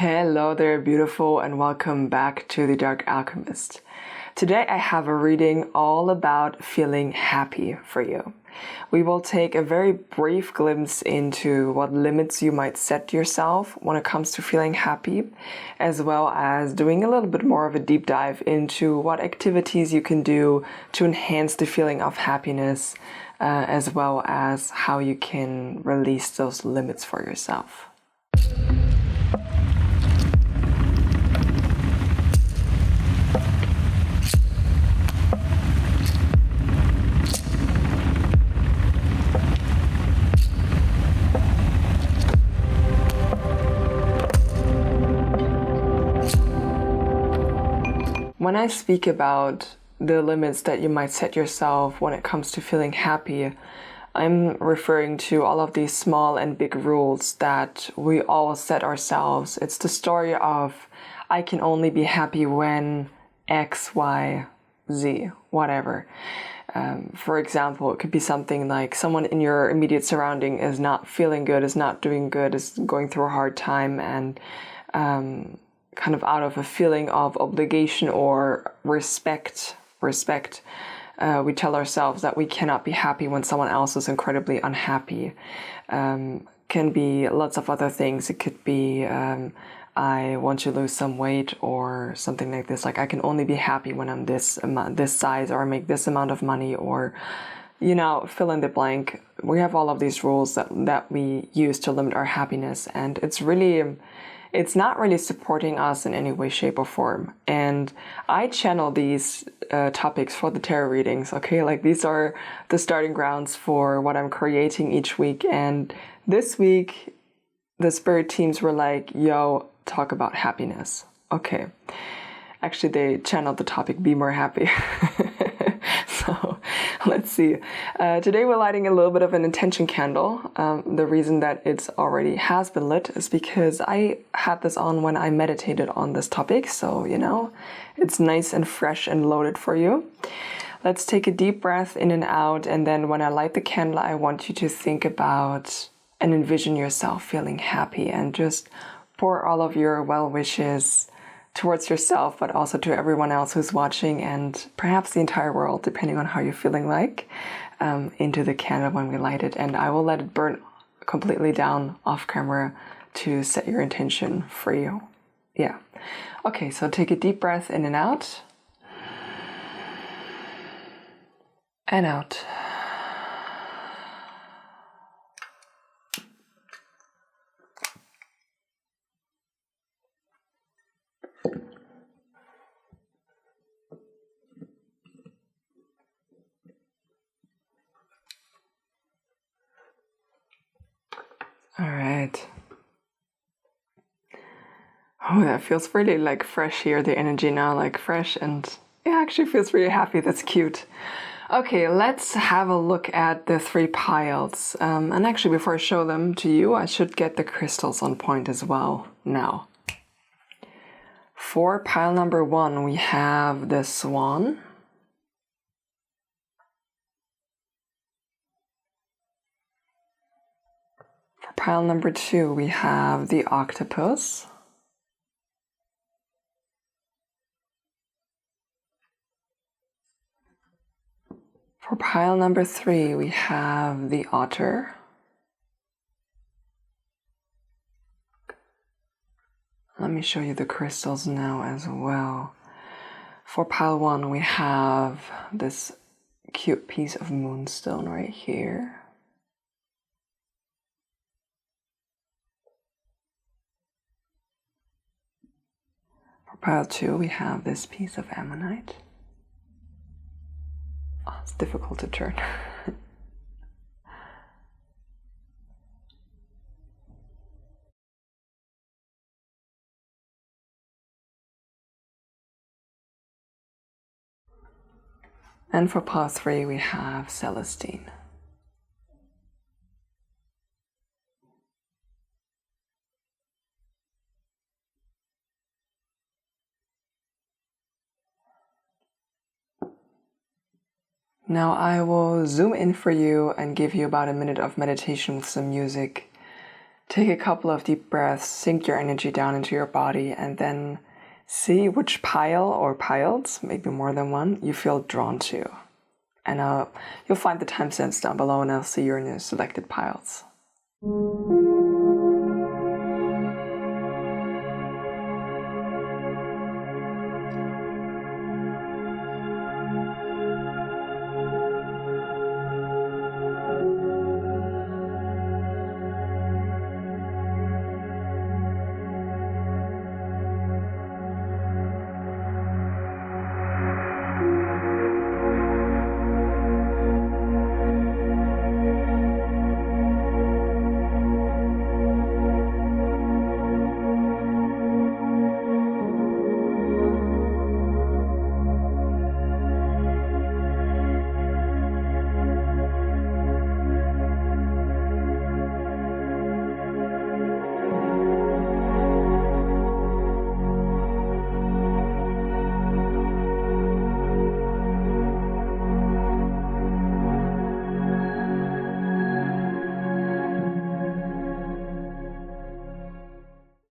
Hello there, beautiful, and welcome back to The Dark Alchemist. Today I have a reading all about feeling happy for you. We will take a very brief glimpse into what limits you might set yourself when it comes to feeling happy, as well as doing a little bit more of a deep dive into what activities you can do to enhance the feeling of happiness, as well as how you can release those limits for yourself. When I speak about the limits that you might set yourself when it comes to feeling happy, I'm referring to all of these small and big rules that we all set ourselves. It's the story of, I can only be happy when X, Y, Z, whatever. For example, it could be something like someone in your immediate surrounding is not feeling good, is not doing good, is going through a hard time, and kind of out of a feeling of obligation or respect, we tell ourselves that we cannot be happy when someone else is incredibly unhappy. Can be lots of other things. It could be, I want to lose some weight or something like this. Like, I can only be happy when I'm this size, or I make this amount of money, or, fill in the blank. We have all of these rules that we use to limit our happiness. And it's not really supporting us in any way, shape, or form. And I channel these topics for the tarot readings, okay? Like, these are the starting grounds for what I'm creating each week. And this week, the spirit teams were like, yo, talk about happiness. Okay. Actually, they channeled the topic, be more happy. So let's see. Today we're lighting a little bit of an intention candle. The reason that it already has been lit is because I had this on when I meditated on this topic. So, it's nice and fresh and loaded for you. Let's take a deep breath in and out. And then when I light the candle, I want you to think about and envision yourself feeling happy, and just pour all of your well wishes towards yourself, but also to everyone else who's watching, and perhaps the entire world, depending on how you're feeling like, into the candle when we light it. And I will let it burn completely down off camera to set your intention free. Yeah. Okay, so take a deep breath in and out. And out. All right. Oh, that feels really like fresh here. The energy now, like fresh, and it actually feels really happy. That's cute. Okay, let's have a look at the 3 piles. And actually, before I show them to you, I should get the crystals on point as well now. For pile number 1, we have the swan. Pile number 2, we have the octopus. For pile number 3, we have the otter. Let me show you the crystals now as well. For pile 1, we have this cute piece of moonstone right here. For pile 2, we have this piece of ammonite. Oh, it's difficult to turn. And for pile 3, we have Celestine. Now I will zoom in for you and give you about a minute of meditation with some music take a couple of deep breaths, sink your energy down into your body, and then see which pile or piles, maybe more than one, you feel drawn to. And you'll find the timestamps down below, and I'll see your new selected piles.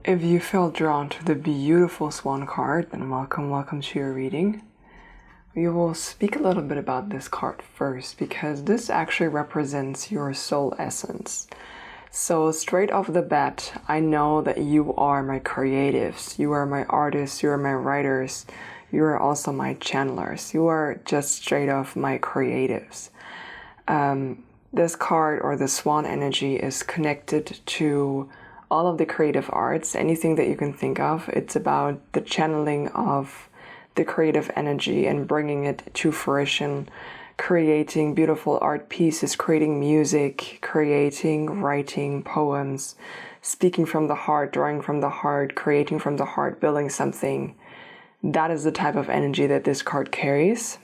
If you feel drawn to the beautiful Swan card, then welcome to your reading. We will speak a little bit about this card first, because this actually represents your soul essence. So straight off the bat, I know that you are my creatives, you are my artists, you are my writers, you are also my channelers, you are just straight off my creatives. This card, or the Swan energy, is connected to all of the creative arts, anything that you can think of. It's about the channeling of the creative energy and bringing it to fruition, creating beautiful art pieces, creating music, creating, writing poems, speaking from the heart, drawing from the heart, creating from the heart, building something. That is the type of energy that this card carries.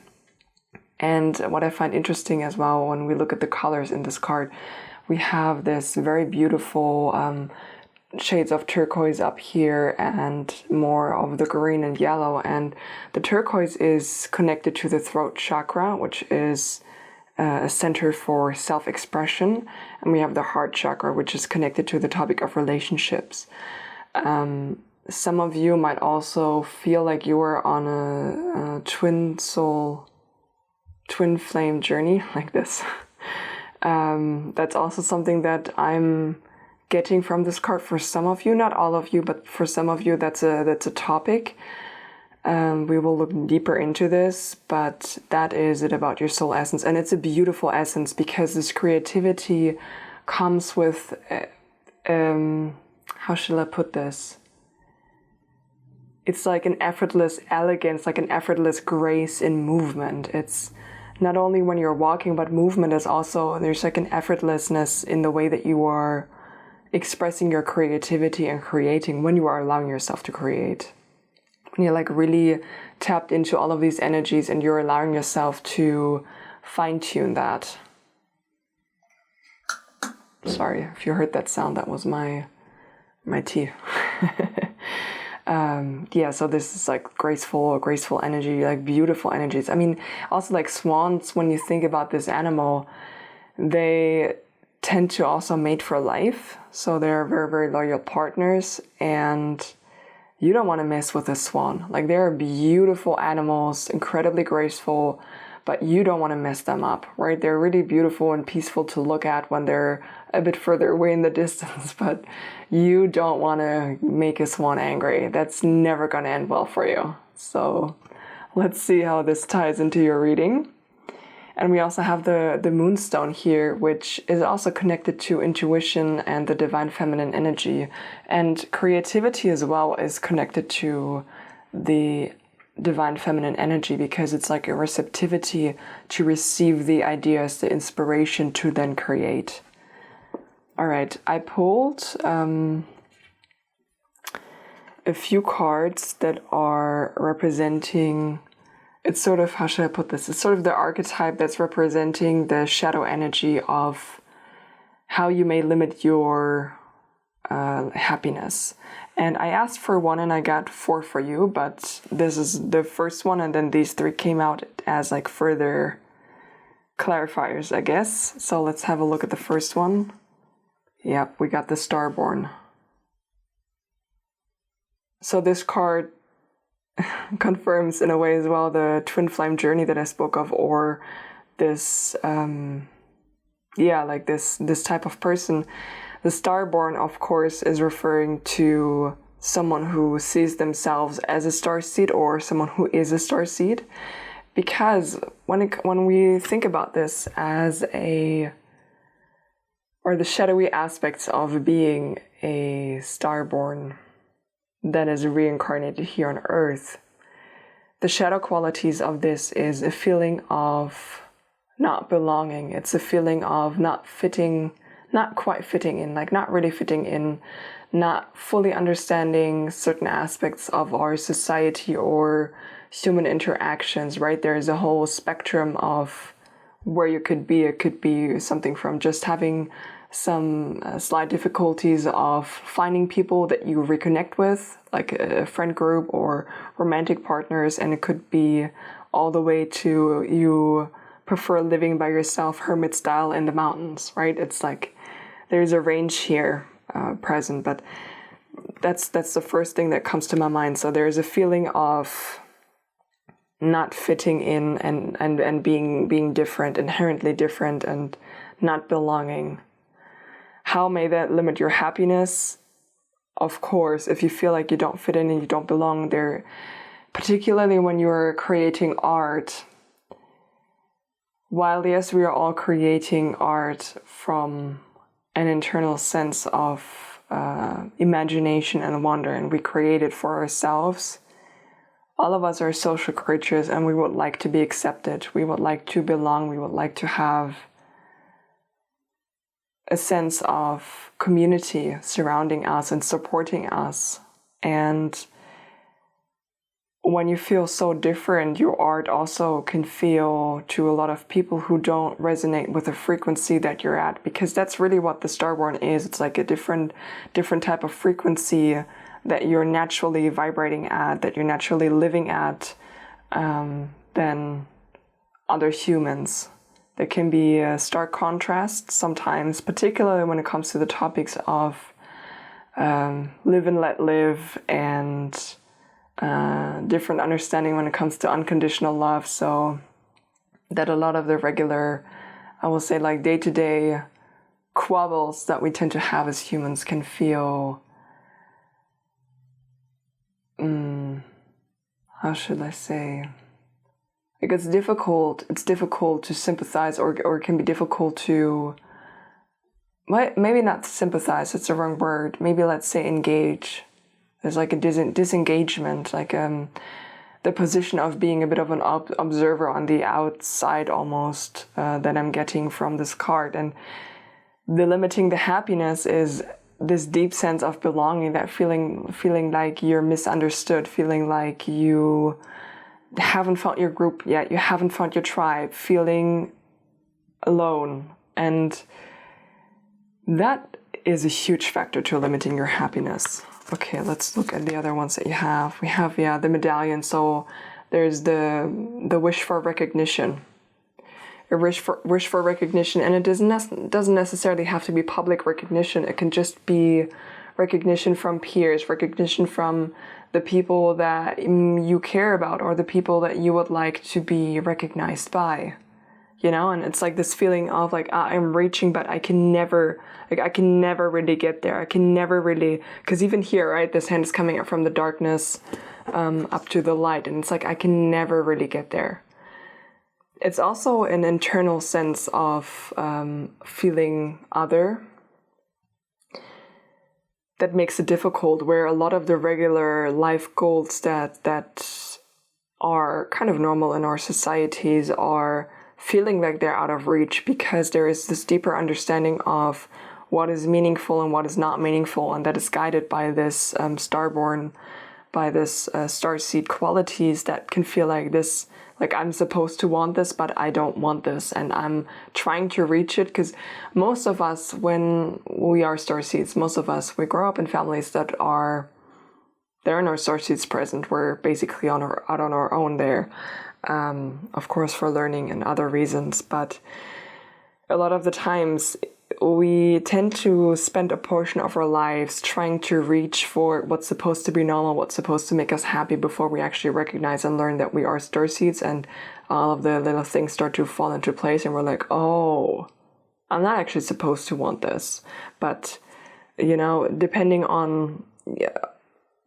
And what I find interesting as well, when we look at the colors in this card, we have this very beautiful shades of turquoise up here and more of the green and yellow, and the turquoise is connected to the throat chakra, which is a center for self-expression, and we have the heart chakra, which is connected to the topic of relationships. Some of you might also feel like you are on a twin soul, twin flame journey like this. That's also something that I'm getting from this card for some of you, not all of you, but for some of you that's a topic. We will look deeper into this, but that is it about your soul essence. And it's a beautiful essence, because this creativity comes with, how shall I put this? It's like an effortless elegance, like an effortless grace in movement. It's not only when you're walking, but movement is also, there's like an effortlessness in the way that you are expressing your creativity and creating, when you are allowing yourself to create. When you're like really tapped into all of these energies and you're allowing yourself to fine-tune that. Sorry if you heard that sound, that was my tea. Yeah, so this is like graceful energy, like beautiful energies. I mean, also like swans, when you think about this animal, they tend to also mate for life. So they're very, very loyal partners, and you don't want to mess with a swan. Like, they're beautiful animals, incredibly graceful, but you don't want to mess them up, right? They're really beautiful and peaceful to look at when they're a bit further away in the distance, but you don't want to make a swan angry. That's never going to end well for you. So let's see how this ties into your reading. And we also have the moonstone here, which is also connected to intuition and the divine feminine energy. And creativity as well is connected to the divine feminine energy, because it's like a receptivity to receive the ideas, the inspiration to then create. All right, I pulled a few cards that are representing, it's sort of, how should I put this? It's sort of the archetype that's representing the shadow energy of how you may limit your happiness. And I asked for one and I got 4 for you, but this is the first one, and then these 3 came out as like further clarifiers, I guess. So let's have a look at the first one. Yep, we got the Starborn. So this card confirms in a way as well the twin flame journey that I spoke of, or this, like this type of person. The Starborn, of course, is referring to someone who sees themselves as a starseed or someone who is a starseed. Because when we think about this as the shadowy aspects of being a Starborn that is reincarnated here on Earth, the shadow qualities of this is a feeling of not belonging. It's a feeling of not quite fitting in, like not really fitting in, not fully understanding certain aspects of our society or human interactions, right? There is a whole spectrum of where you could be. It could be something from just having some slight difficulties of finding people that you reconnect with, like a friend group or romantic partners, and it could be all the way to you prefer living by yourself, hermit style in the mountains, right? It's like there's a range here present, but that's the first thing that comes to my mind. So there's a feeling of not fitting in and being different, inherently different, and not belonging. How may that limit your happiness? Of course, if you feel like you don't fit in and you don't belong there, particularly when you're creating art. While yes, we are all creating art from an internal sense of imagination and wonder, and we create it for ourselves, all of us are social creatures and we would like to be accepted. We would like to belong. We would like to have a sense of community surrounding us and supporting us. And when you feel so different, your art also can feel to a lot of people who don't resonate with the frequency that you're at, because that's really what the Starborn is. It's like a different type of frequency that you're naturally vibrating at, that you're naturally living at than other humans. There can be a stark contrast sometimes, particularly when it comes to the topics of live and let live, and different understanding when it comes to unconditional love. So that a lot of the regular, I will say, like day-to-day quabbles that we tend to have as humans can feel, how should I say, like it's difficult to sympathize, or it can be difficult to, maybe not sympathize, it's the wrong word, maybe let's say engage. There's like a disengagement, like the position of being a bit of an observer on the outside almost, that I'm getting from this card. And the limiting the happiness is this deep sense of belonging, that feeling like you're misunderstood, feeling like you haven't found your group yet, you haven't found your tribe, feeling alone. And that is a huge factor to limiting your happiness. Okay, let's look at the other ones that you have. We have, the medallion. So there's the wish for recognition. A wish for recognition, and it doesn't necessarily have to be public recognition. It can just be recognition from peers, recognition from the people that you care about, or the people that you would like to be recognized by. And it's like this feeling of like, I'm reaching, but I can never really get there. I can never really, because even here, right, this hand is coming up from the darkness up to the light, and it's like, I can never really get there. It's also an internal sense of feeling other that makes it difficult, where a lot of the regular life goals that are kind of normal in our societies are feeling like they're out of reach, because there is this deeper understanding of what is meaningful and what is not meaningful, and that is guided by this Starborn, by this starseed qualities that can feel like this, like I'm supposed to want this, but I don't want this, and I'm trying to reach it. Because most of us, when we are starseeds, we grow up in families that there are no starseeds present. We're basically out on our own there. Of course, for learning and other reasons, but a lot of the times we tend to spend a portion of our lives trying to reach for what's supposed to be normal, what's supposed to make us happy before we actually recognize and learn that we are starseeds, and all of the little things start to fall into place and we're like, oh, I'm not actually supposed to want this. But, you know, depending on,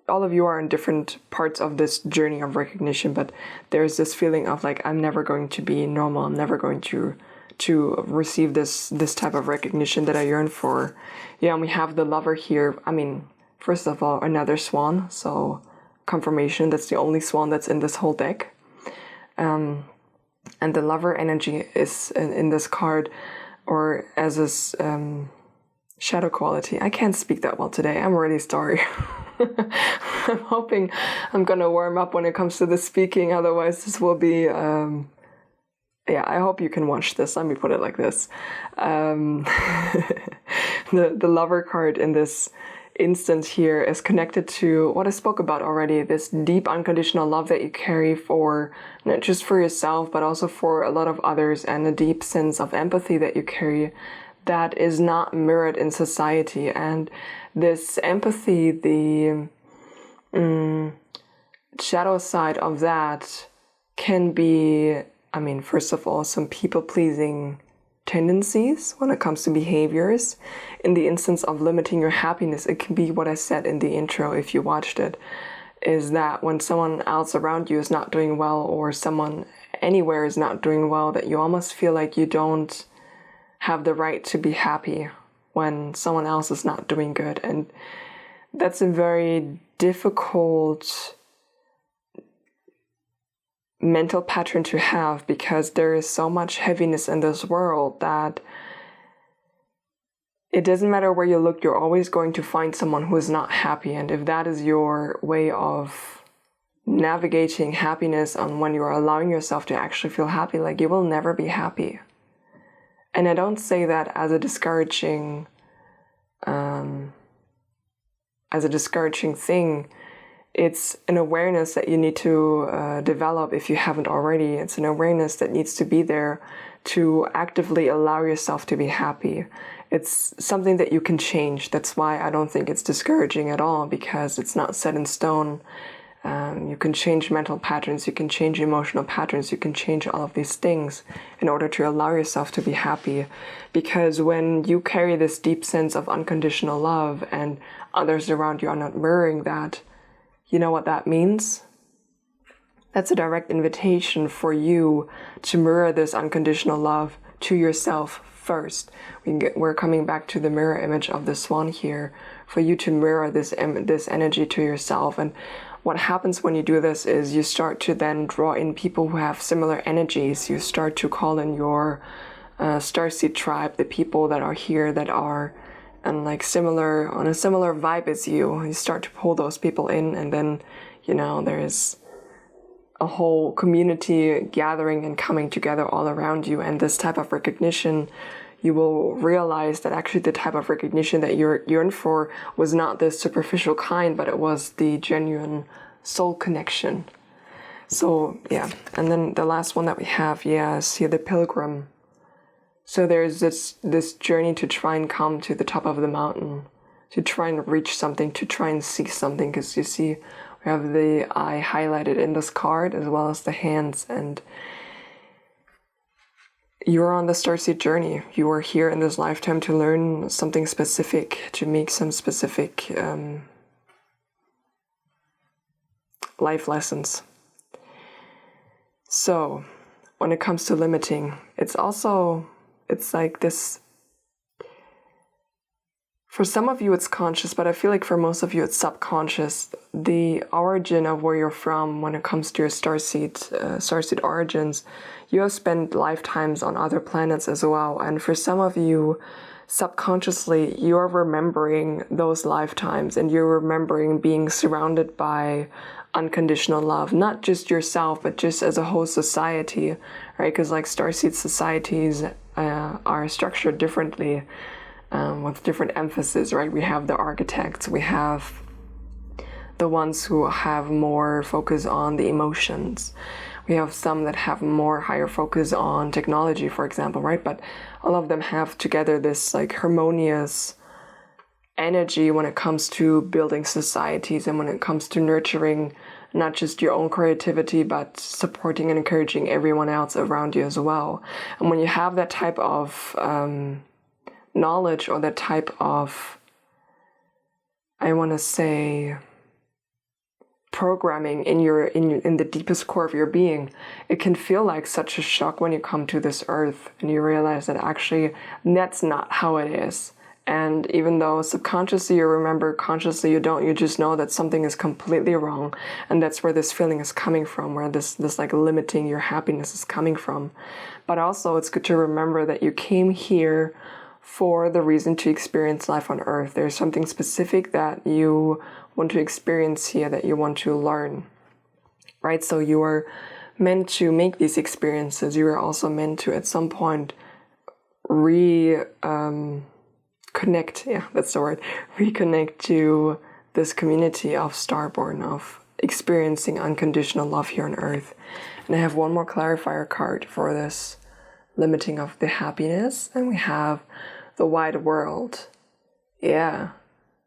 all of you are in different parts of this journey of recognition, but there's this feeling of like, I'm never going to be normal, I'm never going to receive this type of recognition that I yearn for. Yeah, and we have the Lover here. I mean, first of all, another swan, so confirmation that's the only swan that's in this whole deck. And the Lover energy is in this card, or as this shadow quality. I can't speak that well today. I'm really sorry. I'm hoping I'm gonna warm up when it comes to the speaking. Otherwise, this will be. Yeah, I hope you can watch this. Let me put it like this. The Lover card in this instance here is connected to what I spoke about already, this deep unconditional love that you carry for, not just for yourself, but also for a lot of others, and a deep sense of empathy that you carry that is not mirrored in society. And this empathy, the shadow side of that can be, I mean, first of all, some people-pleasing tendencies when it comes to behaviors. In the instance of limiting your happiness, it can be what I said in the intro, if you watched it, is that when someone else around you is not doing well, or someone anywhere is not doing well, that you almost feel like you don't have the right to be happy when someone else is not doing good. And that's a very difficult mental pattern to have, because there is so much heaviness in this world that it doesn't matter where you look, you're always going to find someone who is not happy. And if that is your way of navigating happiness, on when you're allowing yourself to actually feel happy, like, you will never be happy. And I don't say that as a discouraging thing. It's an awareness that you need to develop if you haven't already. It's an awareness that needs to be there to actively allow yourself to be happy. It's something that you can change. That's why I don't think it's discouraging at all, because it's not set in stone. You can change mental patterns, you can change emotional patterns, you can change all of these things in order to allow yourself to be happy. Because when you carry this deep sense of unconditional love and others around you are not mirroring that, you know what that means? That's a direct invitation for you to mirror this unconditional love to yourself first. We're coming back to the mirror image of the swan here, for you to mirror this energy to yourself. And what happens when you do this is you start to then draw in people who have similar energies. You start to call in your starseed tribe, the people that are here that are and like on a similar vibe as you. You start to pull those people in, and then, you know, there's a whole community gathering and coming together all around you. And this type of recognition, you will realize that actually the type of recognition that you yearn for was not this superficial kind, but it was the genuine soul connection. So yeah, and then the last one that we have, is here the Pilgrim. So there's this journey to try and come to the top of the mountain, to try and reach something, to try and see something, because you see we have the eye highlighted in this card as well as the hands, and you're on the starseed journey. You are here in this lifetime to learn something specific, to make some specific life lessons. So when it comes to limiting, it's like this, for some of you it's conscious, but I feel like for most of you it's subconscious. The origin of where you're from when it comes to your starseed origins, you have spent lifetimes on other planets as well. And for some of you, subconsciously, you're remembering those lifetimes, and you're remembering being surrounded by unconditional love, not just yourself, but just as a whole society, right? Because like starseed societies are structured differently, with different emphasis, right? We have the architects, we have the ones who have more focus on the emotions. We have some that have more higher focus on technology, for example, right? But all of them have together this like harmonious energy when it comes to building societies and when it comes to nurturing not just your own creativity, but supporting and encouraging everyone else around you as well. And when you have that type of knowledge, or that type of, I want to say, programming in the deepest core of your being, it can feel like such a shock when you come to this earth and you realize that actually that's not how it is. And even though subconsciously you remember, consciously you don't, you just know that something is completely wrong. And that's where this feeling is coming from, where this like limiting your happiness is coming from. But also it's good to remember that you came here for the reason to experience life on earth. There's something specific that you want to experience here, that you want to learn, right? So you are meant to make these experiences. You are also meant to at some point reconnect to this community of Starborn, of experiencing unconditional love here on earth. And I have one more clarifier card for this limiting of the happiness, and we have the wide world. Yeah,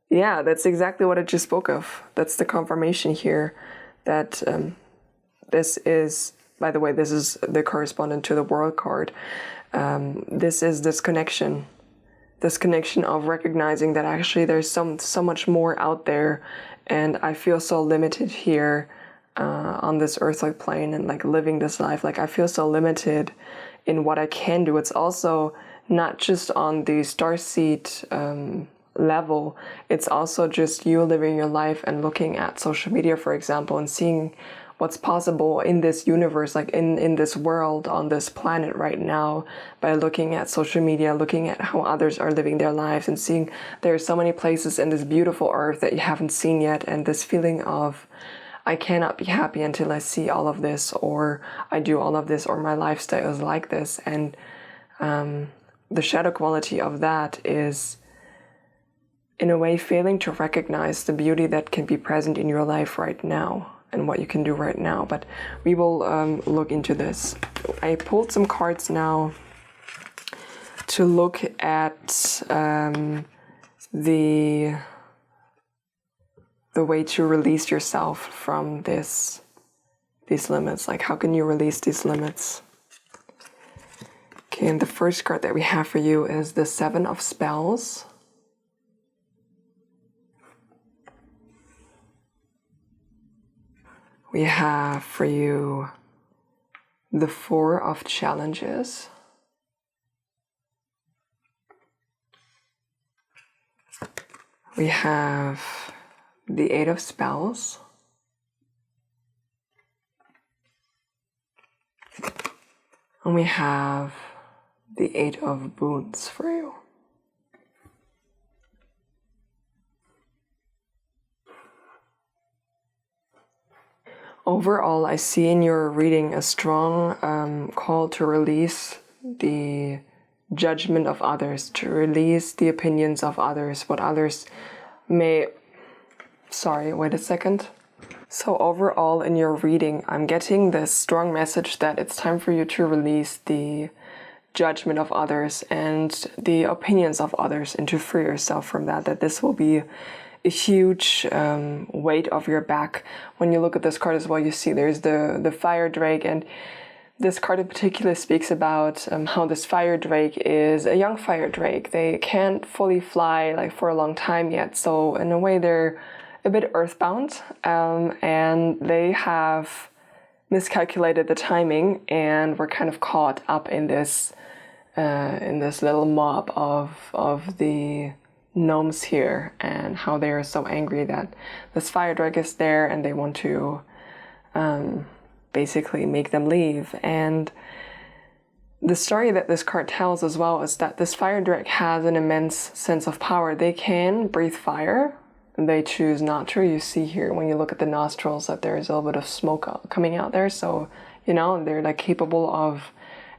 that's exactly what I just spoke of. That's the confirmation here that this is, by the way, this is the correspondent to the world card. This is this connection of recognizing that actually there's so much more out there, and I feel so limited here on this earthly plane and like living this life. Like I feel so limited in what I can do. It's also not just on the starseed level, it's also just you living your life and looking at social media, for example, and seeing what's possible in this universe, like in this world, on this planet right now, by looking at social media, looking at how others are living their lives, and seeing there are so many places in this beautiful earth that you haven't seen yet, and this feeling of, I cannot be happy until I see all of this, or I do all of this, or my lifestyle is like this. And the shadow quality of that is, in a way, failing to recognize the beauty that can be present in your life right now and what you can do right now. But we will look into this. I pulled some cards now to look at the way to release yourself from these limits. Like, how can you release these limits? Okay, and the first card that we have for you is the Seven of Spells. We have for you the Four of Challenges. We have the Eight of Spells. And we have the Eight of Boons for you. Overall, I see in your reading a strong call to release the judgment of others, to release the opinions of others, what others may... Sorry, wait a second. So overall in your reading, I'm getting this strong message that it's time for you to release the judgment of others and the opinions of others, and to free yourself from that this will be a huge weight off your back. When you look at this card as well, you see there's the fire drake, and this card in particular speaks about how this fire drake is a young fire drake. They can't fully fly like for a long time yet, so in a way they're a bit earthbound, and they have miscalculated the timing and were kind of caught up in this little mob of the gnomes here, and how they are so angry that this fire drake is there and they want to basically make them leave. And the story that this card tells as well is that this fire drake has an immense sense of power. They can breathe fire, they choose not to. You see here when you look at the nostrils that there is a little bit of smoke coming out there, so they're like capable of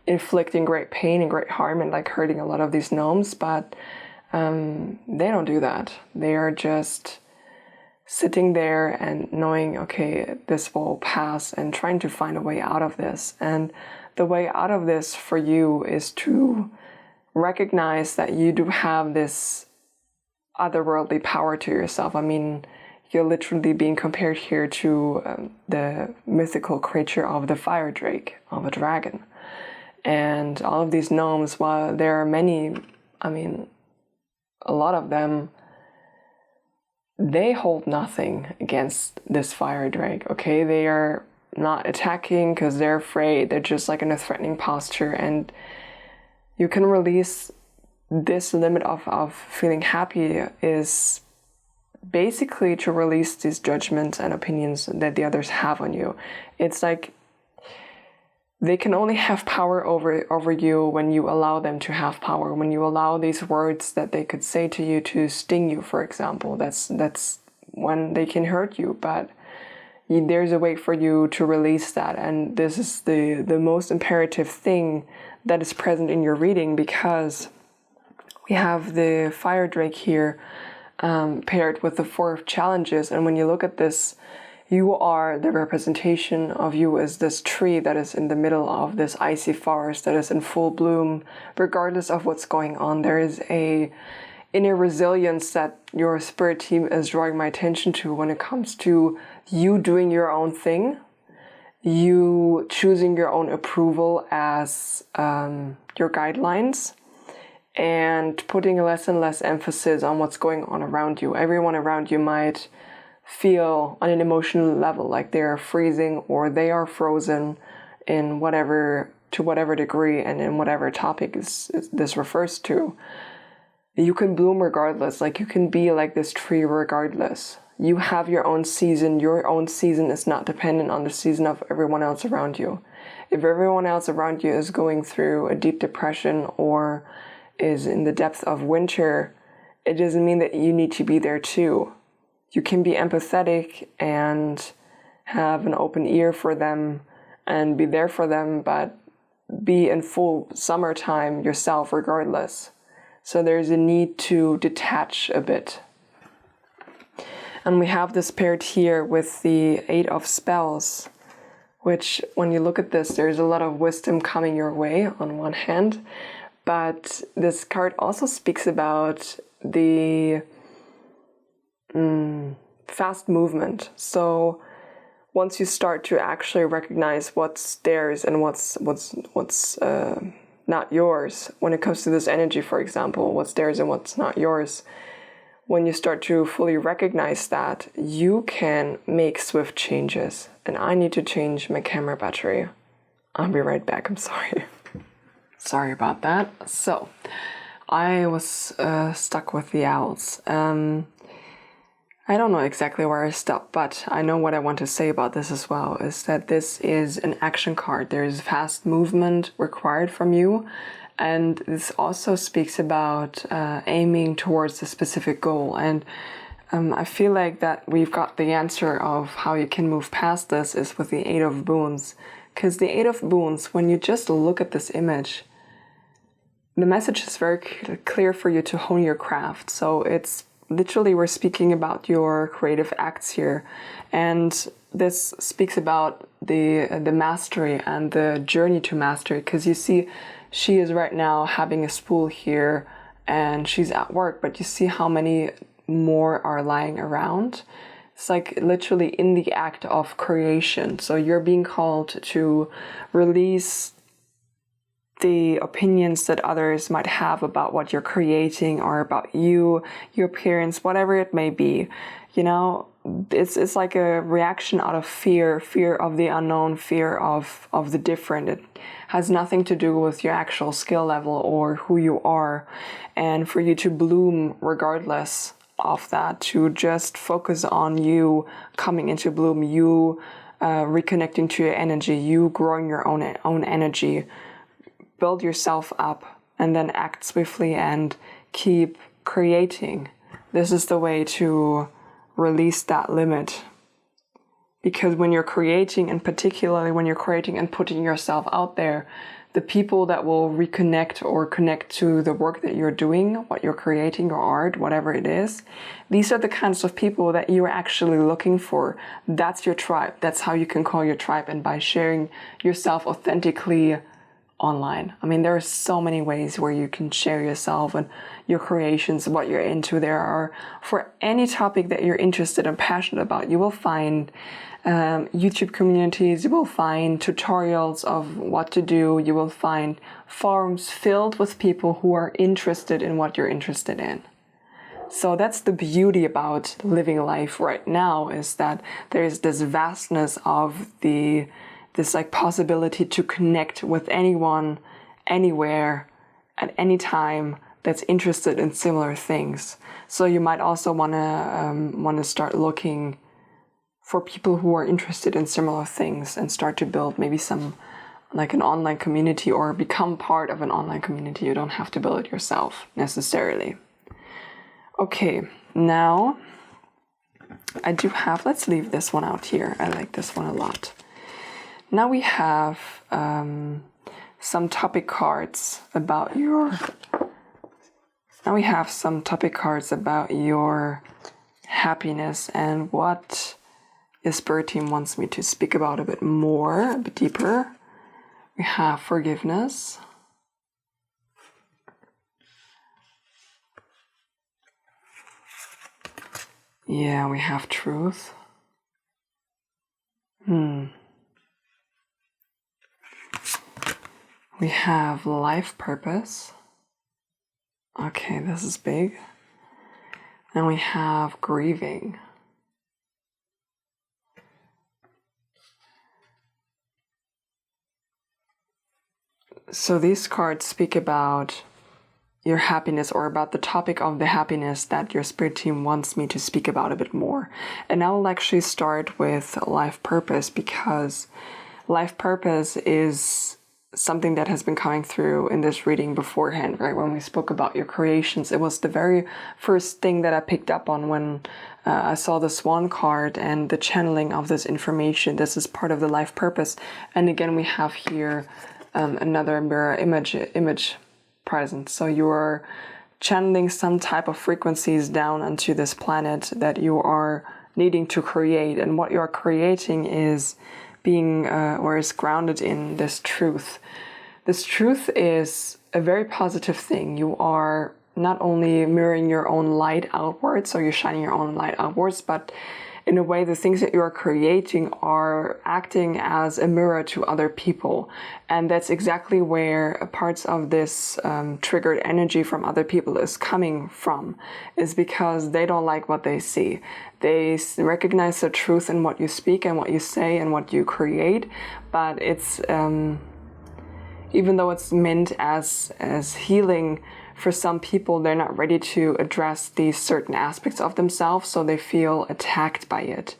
inflicting great pain and great harm and like hurting a lot of these gnomes, but they don't do that. They are just sitting there and knowing, okay, this will pass, and trying to find a way out of this. And the way out of this for you is to recognize that you do have this otherworldly power to yourself. I mean, you're literally being compared here to the mythical creature of the fire drake, of a dragon. And all of these gnomes, while there are many, I mean, a lot of them, they hold nothing against this fire drake, okay? They are not attacking because they're afraid. They're just like in a threatening posture, and you can release this limit of feeling happy is basically to release these judgments and opinions that the others have on you. It's like they can only have power over you when you allow them to have power, when you allow these words that they could say to you to sting you, for example. That's when they can hurt you, but there's a way for you to release that. And this is the most imperative thing that is present in your reading, because we have the fire drake here paired with the 4 challenges. And when you look at this, you are the representation of you as this tree that is in the middle of this icy forest that is in full bloom. Regardless of what's going on, there is a inner resilience that your spirit team is drawing my attention to when it comes to you doing your own thing, you choosing your own approval as your guidelines, and putting less and less emphasis on what's going on around you. Everyone around you might feel on an emotional level like they're freezing or they are frozen in whatever, to whatever degree and in whatever topic this refers to. You can bloom regardless. Like, you can be like this tree regardless. You have your own season. Your own season is not dependent on the season of everyone else around you. If everyone else around you is going through a deep depression or is in the depth of winter, it doesn't mean that you need to be there too. You can be empathetic and have an open ear for them and be there for them, but be in full summertime yourself regardless. So there's a need to detach a bit. And we have this paired here with the 8 of spells, which when you look at this, there's a lot of wisdom coming your way on one hand, but this card also speaks about the fast movement. So once you start to actually recognize what's theirs and what's not yours, when it comes to this energy, for example, what's theirs and what's not yours, when you start to fully recognize that, you can make swift changes. And I need to change my camera battery. I'll be right back. I'm sorry. Sorry about that. So I was stuck with the owls. I don't know exactly where I stopped, but I know what I want to say about this as well, is that this is an action card. There is fast movement required from you, and this also speaks about aiming towards a specific goal. And I feel like that we've got the answer of how you can move past this is with the 8 of boons. Because the 8 of boons, when you just look at this image, the message is very clear for you to hone your craft. So it's literally, we're speaking about your creative acts here, and this speaks about the mastery and the journey to mastery. Because you see, she is right now having a spool here and she's at work, but you see how many more are lying around. It's like literally in the act of creation. So you're being called to release the opinions that others might have about what you're creating or about you, your appearance, whatever it may be. You know, it's like a reaction out of fear of the unknown, fear of the different. It has nothing to do with your actual skill level or who you are. And for you to bloom regardless of that, to just focus on you coming into bloom, you reconnecting to your energy, you growing your own energy. Build yourself up and then act swiftly and keep creating. This is the way to release that limit. Because when you're creating, and particularly when you're creating and putting yourself out there, the people that will reconnect or connect to the work that you're doing, what you're creating, your art, whatever it is. These are the kinds of people that you're actually looking for. That's your tribe. That's how you can call your tribe, and by sharing yourself authentically online. I mean, there are so many ways where you can share yourself and your creations, what you're into. There are, for any topic that you're interested and passionate about, you will find YouTube communities, you will find tutorials of what to do, you will find forums filled with people who are interested in what you're interested in. So that's the beauty about living life right now, is that there is this vastness of this like possibility to connect with anyone, anywhere, at any time that's interested in similar things. So you might also want to start looking for people who are interested in similar things and start to build maybe some, like an online community, or become part of an online community. You don't have to build it yourself necessarily. Okay, now I do have, let's leave this one out here. I like this one a lot. Now we have some topic cards about your happiness and what the Spirit team wants me to speak about a bit more, a bit deeper. We have forgiveness. Yeah, we have truth. We have life purpose. Okay, this is big. And we have grieving. So these cards speak about your happiness, or about the topic of the happiness that your spirit team wants me to speak about a bit more. And I will actually start with life purpose, because life purpose is something that has been coming through in this reading beforehand, right? When we spoke about your creations, it was the very first thing that I picked up on when I saw the swan card and the channeling of this information. This is part of the life purpose. And again, we have here another mirror image present. So you are channeling some type of frequencies down onto this planet that you are needing to create. And what you are creating is being or is grounded in this truth. This truth is a very positive thing. You are not only mirroring your own light outwards, so you're shining your own light outwards, but in a way, the things that you are creating are acting as a mirror to other people. And that's exactly where parts of this triggered energy from other people is coming from, is because they don't like what they see. They recognize the truth in what you speak and what you say and what you create, but it's, even though it's meant as healing, for some people, they're not ready to address these certain aspects of themselves, so they feel attacked by it.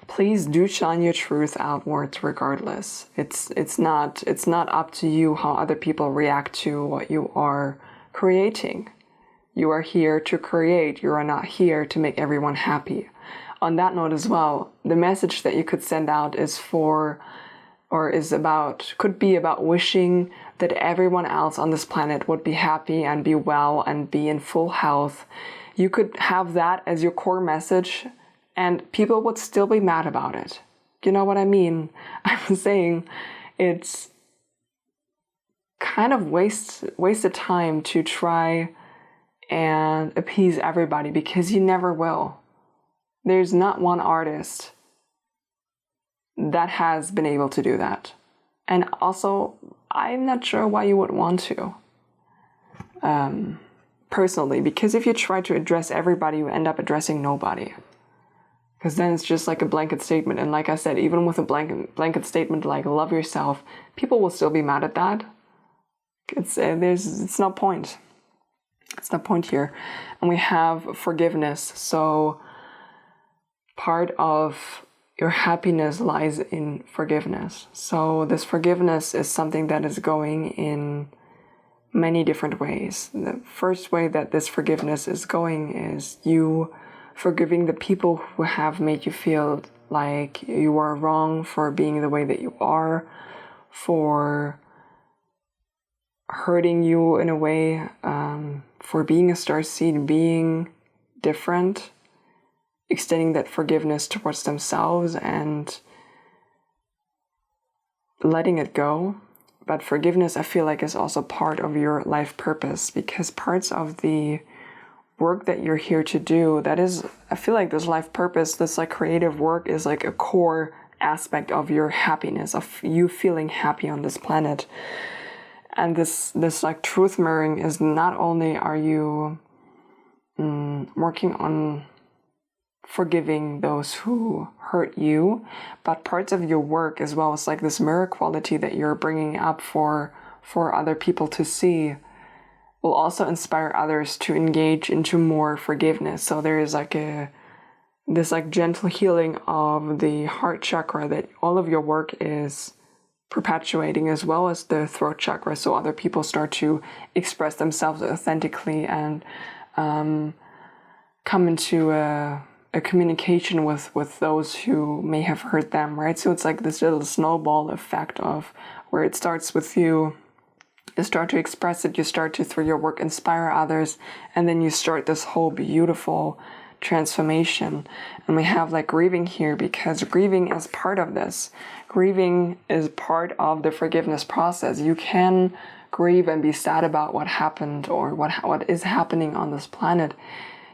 Please do shine your truth outwards regardless. It's not up to you how other people react to what you are creating. You are here to create. You are not here to make everyone happy. On that note as well, the message that you could send out is could be about wishing that everyone else on this planet would be happy and be well and be in full health. You could have that as your core message and people would still be mad about it. You know what I mean? I'm saying it's kind of wasted time to try and appease everybody, because you never will. There's not one artist that has been able to do that. And also, I'm not sure why you would want to. Personally, because if you try to address everybody, you end up addressing nobody. Because then it's just like a blanket statement. And like I said, even with a blanket statement like love yourself, people will still be mad at that. It's no point. It's no point here. And we have forgiveness. So part of your happiness lies in forgiveness. So this forgiveness is something that is going in many different ways. The first way that this forgiveness is going is you forgiving the people who have made you feel like you are wrong for being the way that you are, for hurting you in a way, for being a starseed, being different, extending that forgiveness towards themselves and letting it go. But forgiveness, I feel like, is also part of your life purpose, because parts of the work that you're here to do, that is, I feel like this life purpose, this like creative work is like a core aspect of your happiness, of you feeling happy on this planet. And this like truth mirroring is not only are you working on forgiving those who hurt you, but parts of your work as well as like this mirror quality that you're bringing up for other people to see will also inspire others to engage into more forgiveness. So there is like this like gentle healing of the heart chakra that all of your work is perpetuating, as well as the throat chakra, so other people start to express themselves authentically and come into a communication with those who may have hurt them, right? So it's like this little snowball effect of where it starts with you start to express it, you start to, through your work, inspire others, and then you start this whole beautiful transformation. And we have like grieving here, because grieving is part of this. Grieving is part of the forgiveness process. You can grieve and be sad about what happened or what is happening on this planet.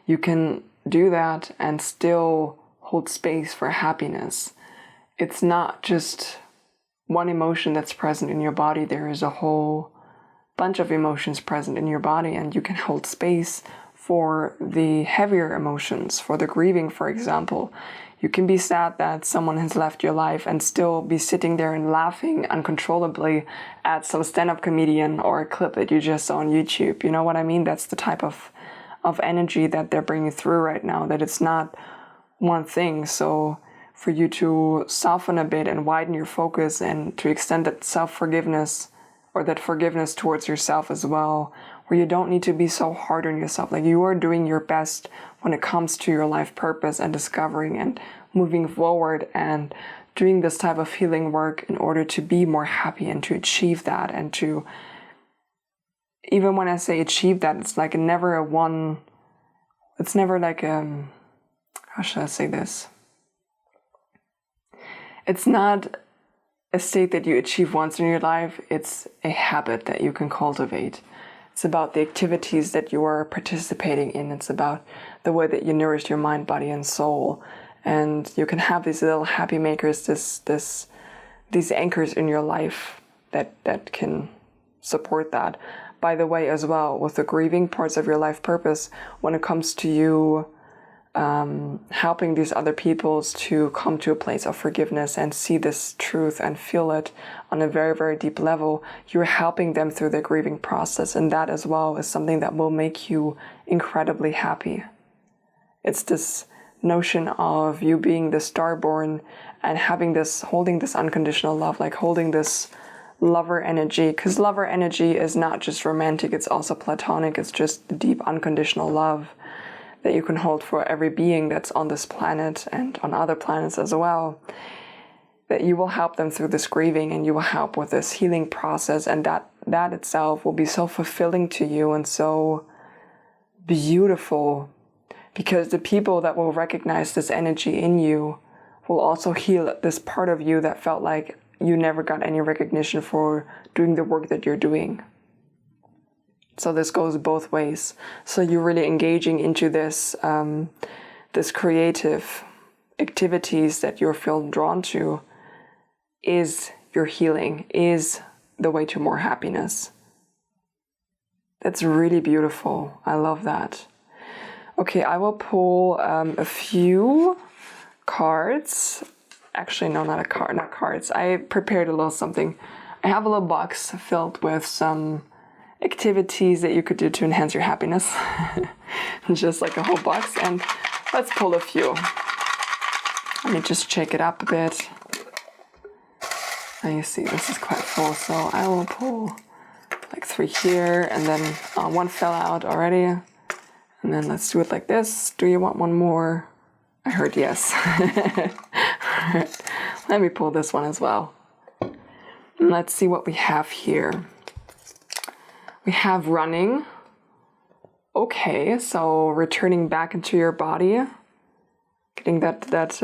You can do that and still hold space for happiness. It's not just one emotion that's present in your body. There is a whole bunch of emotions present in your body, and you can hold space for the heavier emotions, for the grieving, for example. You can be sad that someone has left your life and still be sitting there and laughing uncontrollably at some stand-up comedian or a clip that you just saw on YouTube. You know what I mean? That's the type of energy that they're bringing through right now, that it's not one thing. So for you to soften a bit and widen your focus and to extend that self-forgiveness or that forgiveness towards yourself as well, where you don't need to be so hard on yourself. Like, you are doing your best when it comes to your life purpose and discovering and moving forward and doing this type of healing work in order to be more happy and to achieve that. And to, even when I say achieve that, it's like never a one, it's never like how should I say this? It's not a state that you achieve once in your life. It's a habit that you can cultivate. It's about the activities that you are participating in. It's about the way that you nourish your mind, body, and soul. And you can have these little happy makers, these anchors in your life that can support that. By the way, as well, with the grieving parts of your life purpose, when it comes to you helping these other peoples to come to a place of forgiveness and see this truth and feel it on a very, very deep level, you're helping them through their grieving process. And that as well is something that will make you incredibly happy. It's this notion of you being the starborn and having this, holding this unconditional love, like holding this lover energy, because lover energy is not just romantic, it's also platonic. It's just the deep unconditional love that you can hold for every being that's on this planet and on other planets as well. That you will help them through this grieving, and you will help with this healing process, and that itself will be so fulfilling to you and so beautiful, because the people that will recognize this energy in you will also heal this part of you that felt like you never got any recognition for doing the work that you're doing. So this goes both ways. So you're really engaging into this this creative activities that you feel drawn to is your healing, is the way to more happiness. That's really beautiful. I love that. Okay, I will pull a few cards. Actually, no, not cards. I prepared a little something. I have a little box filled with some activities that you could do to enhance your happiness. Just like a whole box. And let's pull a few. Let me just shake it up a bit. And you see, this is quite full, so I will pull like 3 here, and then one fell out already. And then let's do it like this. Do you want one more? I heard yes. Alright, let me pull this one as well. And let's see what we have here. We have running. Okay, so returning back into your body, getting that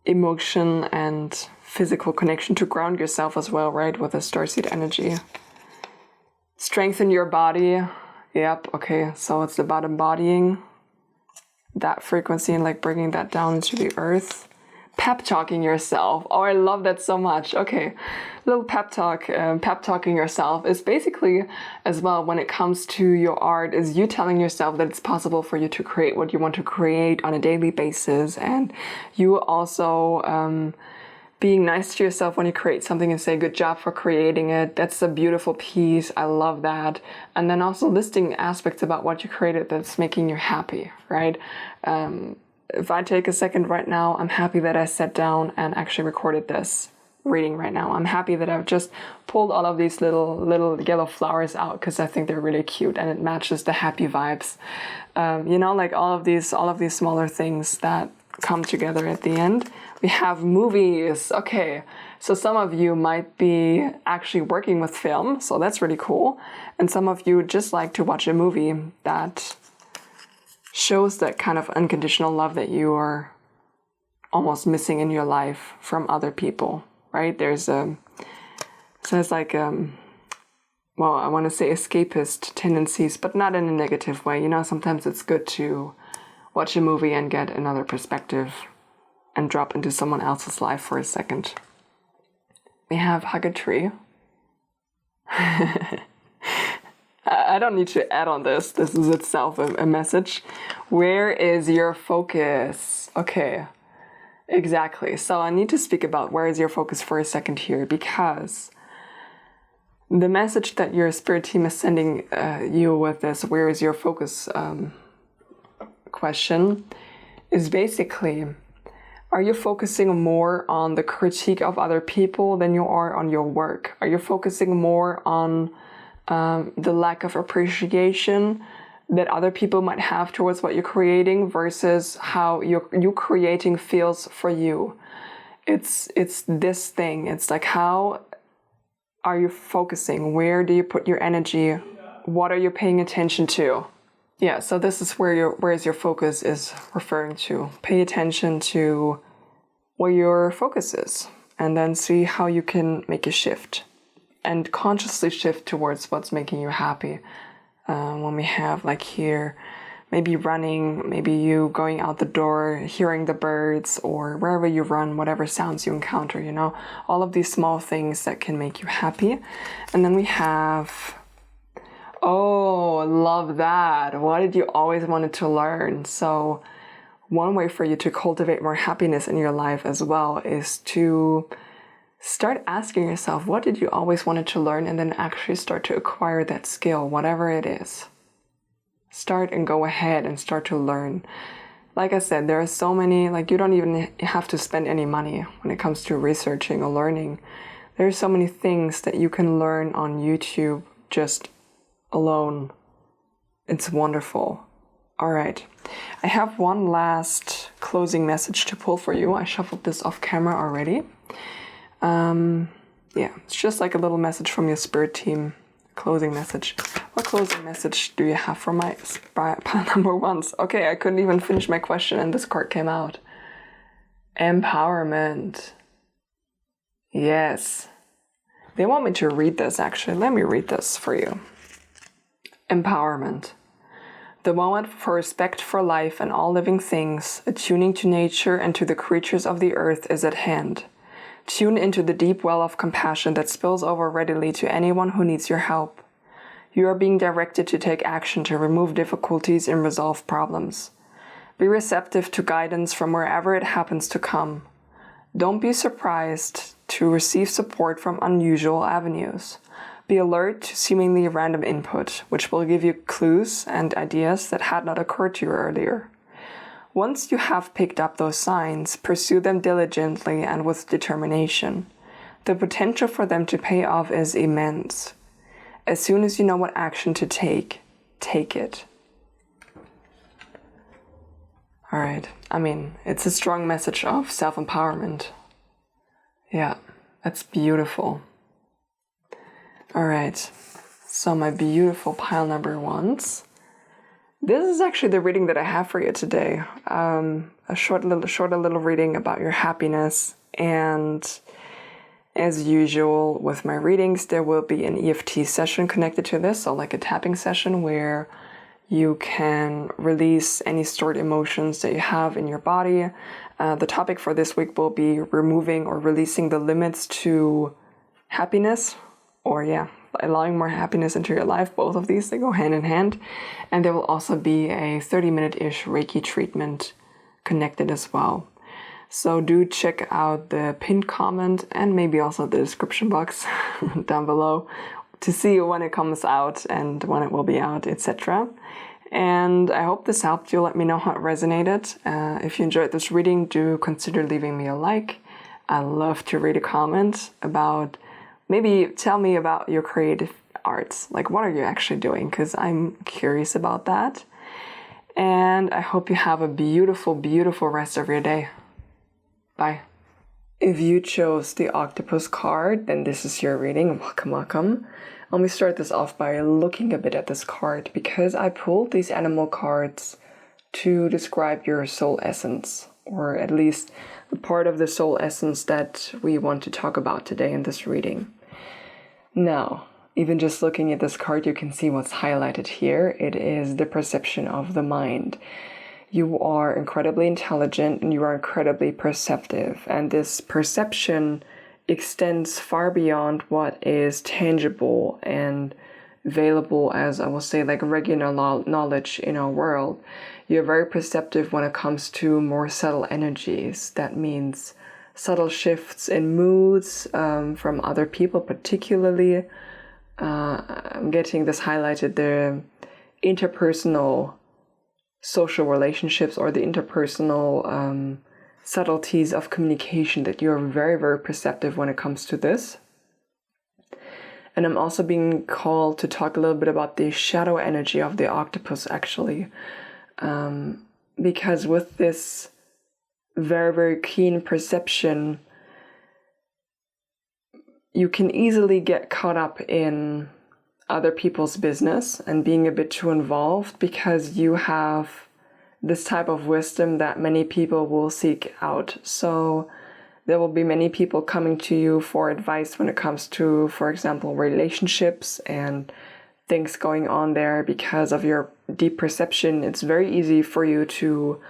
emotion and physical connection to ground yourself as well, right? With the starseed energy. Strengthen your body. Yep, okay, so it's about embodying that frequency and like bringing that down into the earth. Pep talking yourself. Oh, I love that so much. Okay, little pep talk. Pep talking yourself is basically as well, when it comes to your art, is you telling yourself that it's possible for you to create what you want to create on a daily basis, and you also being nice to yourself when you create something and say good job for creating it. That's a beautiful piece. I love that. And then also listing aspects about what you created that's making you happy, right? If I take a second right now, I'm happy that I sat down and actually recorded this reading right now. I'm happy that I've just pulled all of these little yellow flowers out because I think they're really cute and it matches the happy vibes. You know, like all of these smaller things that come together at the end. We have movies. Okay, so some of you might be actually working with film, so that's really cool. And some of you just like to watch a movie that shows that kind of unconditional love that you are almost missing in your life from other people, right? There's so it's like, well, I want to say escapist tendencies, but not in a negative way. You know, sometimes it's good to watch a movie and get another perspective and drop into someone else's life for a second. We have hug a tree. I don't need to add on this. This is itself a message. Where is your focus? Okay, exactly. So I need to speak about where is your focus for a second here, because the message that your spirit team is sending you with this where is your focus question is basically, are you focusing more on the critique of other people than you are on your work? Are you focusing more on the lack of appreciation that other people might have towards what you're creating versus how you creating feels for you? It's this thing. It's like, how are you focusing? Where do you put your energy? What are you paying attention to? Yeah, so this is where is your focus is referring to. Pay attention to where your focus is and then see how you can make a shift and consciously shift towards what's making you happy. When we have like here, maybe running, maybe you going out the door, hearing the birds, or wherever you run, whatever sounds you encounter, you know, all of these small things that can make you happy. And then we have, oh, love that. What did you always wanted to learn? So one way for you to cultivate more happiness in your life as well is to start asking yourself, what did you always wanted to learn? And then actually start to acquire that skill, whatever it is. Start and go ahead and start to learn. Like I said, there are so many, like you don't even have to spend any money when it comes to researching or learning. There are so many things that you can learn on YouTube just alone. It's wonderful. All right. I have one last closing message to pull for you. I shuffled this off camera already. Yeah, it's just like a little message from your spirit team. Closing message. What closing message do you have for my pile number ones? Okay, I couldn't even finish my question and this card came out. Empowerment. Yes. They want me to read this actually. Let me read this for you. Empowerment. The moment for respect for life and all living things, attuning to nature and to the creatures of the earth is at hand. Tune into the deep well of compassion that spills over readily to anyone who needs your help. You are being directed to take action to remove difficulties and resolve problems. Be receptive to guidance from wherever it happens to come. Don't be surprised to receive support from unusual avenues. Be alert to seemingly random input, which will give you clues and ideas that had not occurred to you earlier. Once you have picked up those signs, pursue them diligently and with determination. The potential for them to pay off is immense. As soon as you know what action to take, take it. All right. I mean, it's a strong message of self-empowerment. Yeah, that's beautiful. All right. So my beautiful pile number ones. This is actually the reading that I have for you today. A short little reading about your happiness. And as usual with my readings, there will be an EFT session connected to this. So like a tapping session where you can release any stored emotions that you have in your body. The topic for this week will be removing or releasing the limits to happiness, or allowing more happiness into your life. Both of these, they go hand in hand. And there will also be a 30-minute-ish Reiki treatment connected as well. So do check out the pinned comment and maybe also the description box down below to see when it comes out and when it will be out, etc. And I hope this helped you. Let me know how it resonated. If you enjoyed this reading, do consider leaving me a like. I love to read a comment about, maybe tell me about your creative arts. Like, what are you actually doing? Because I'm curious about that. And I hope you have a beautiful, beautiful rest of your day. Bye. If you chose the octopus card, then this is your reading. Welcome, welcome. Let me start this off by looking a bit at this card, because I pulled these animal cards to describe your soul essence, or at least the part of the soul essence that we want to talk about today in this reading. Now, even just looking at this card, you can see what's highlighted here. It is the perception of the mind. You are incredibly intelligent and you are incredibly perceptive, and this perception extends far beyond what is tangible and available as, I will say, like regular knowledge in our world. You're very perceptive when it comes to more subtle energies. That means subtle shifts in moods from other people, particularly. I'm getting this highlighted, the interpersonal social relationships or the interpersonal subtleties of communication, that you're very, very perceptive when it comes to this. And I'm also being called to talk a little bit about the shadow energy of the octopus, actually. Because with this very, very keen perception, you can easily get caught up in other people's business and being a bit too involved, because you have this type of wisdom that many people will seek out. So there will be many people coming to you for advice when it comes to, for example, relationships and things going on there. Because of your deep perception, it's very easy for you to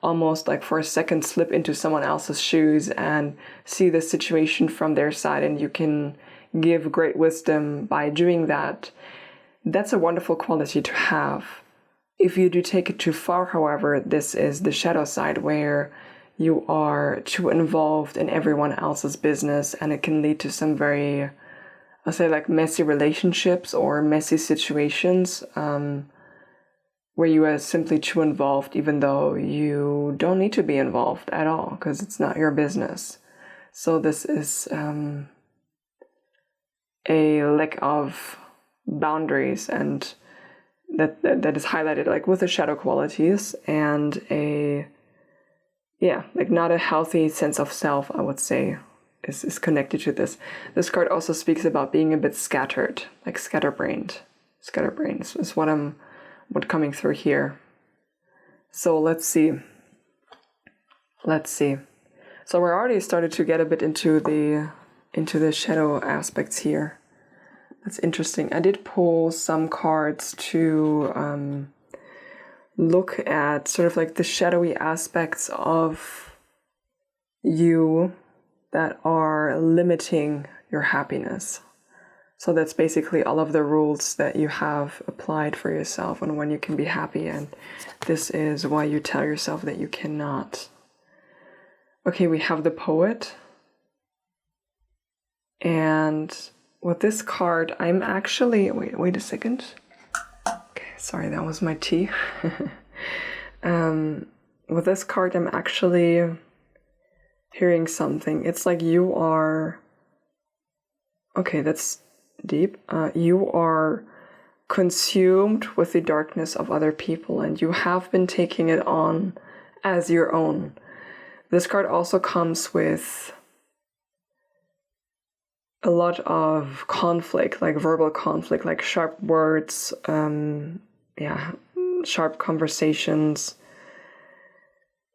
almost like for a second slip into someone else's shoes and see the situation from their side, and you can give great wisdom by doing that. That's a wonderful quality to have. If you do take it too far, however, this is the shadow side, where you are too involved in everyone else's business, and it can lead to some very, I'll say, like messy relationships or messy situations where you are simply too involved, even though you don't need to be involved at all, because it's not your business. So this is a lack of boundaries, and that is highlighted like with the shadow qualities, and like not a healthy sense of self, I would say, is connected to this. This card also speaks about being a bit scattered, like scatterbrained. Scatterbrained is what coming through here. So let's see. So we're already started to get a bit into the shadow aspects here. That's interesting. I did pull some cards to look at sort of like the shadowy aspects of you that are limiting your happiness. So that's basically all of the rules that you have applied for yourself on when you can be happy, and this is why you tell yourself that you cannot. Okay, we have the poet. And with this card, I'm actually... Wait a second. Okay, sorry, that was my tea. With this card, I'm actually hearing something. It's like you are... Okay, that's deep. You are consumed with the darkness of other people, and you have been taking it on as your own. This card also comes with a lot of conflict, like verbal conflict, like sharp words, sharp conversations.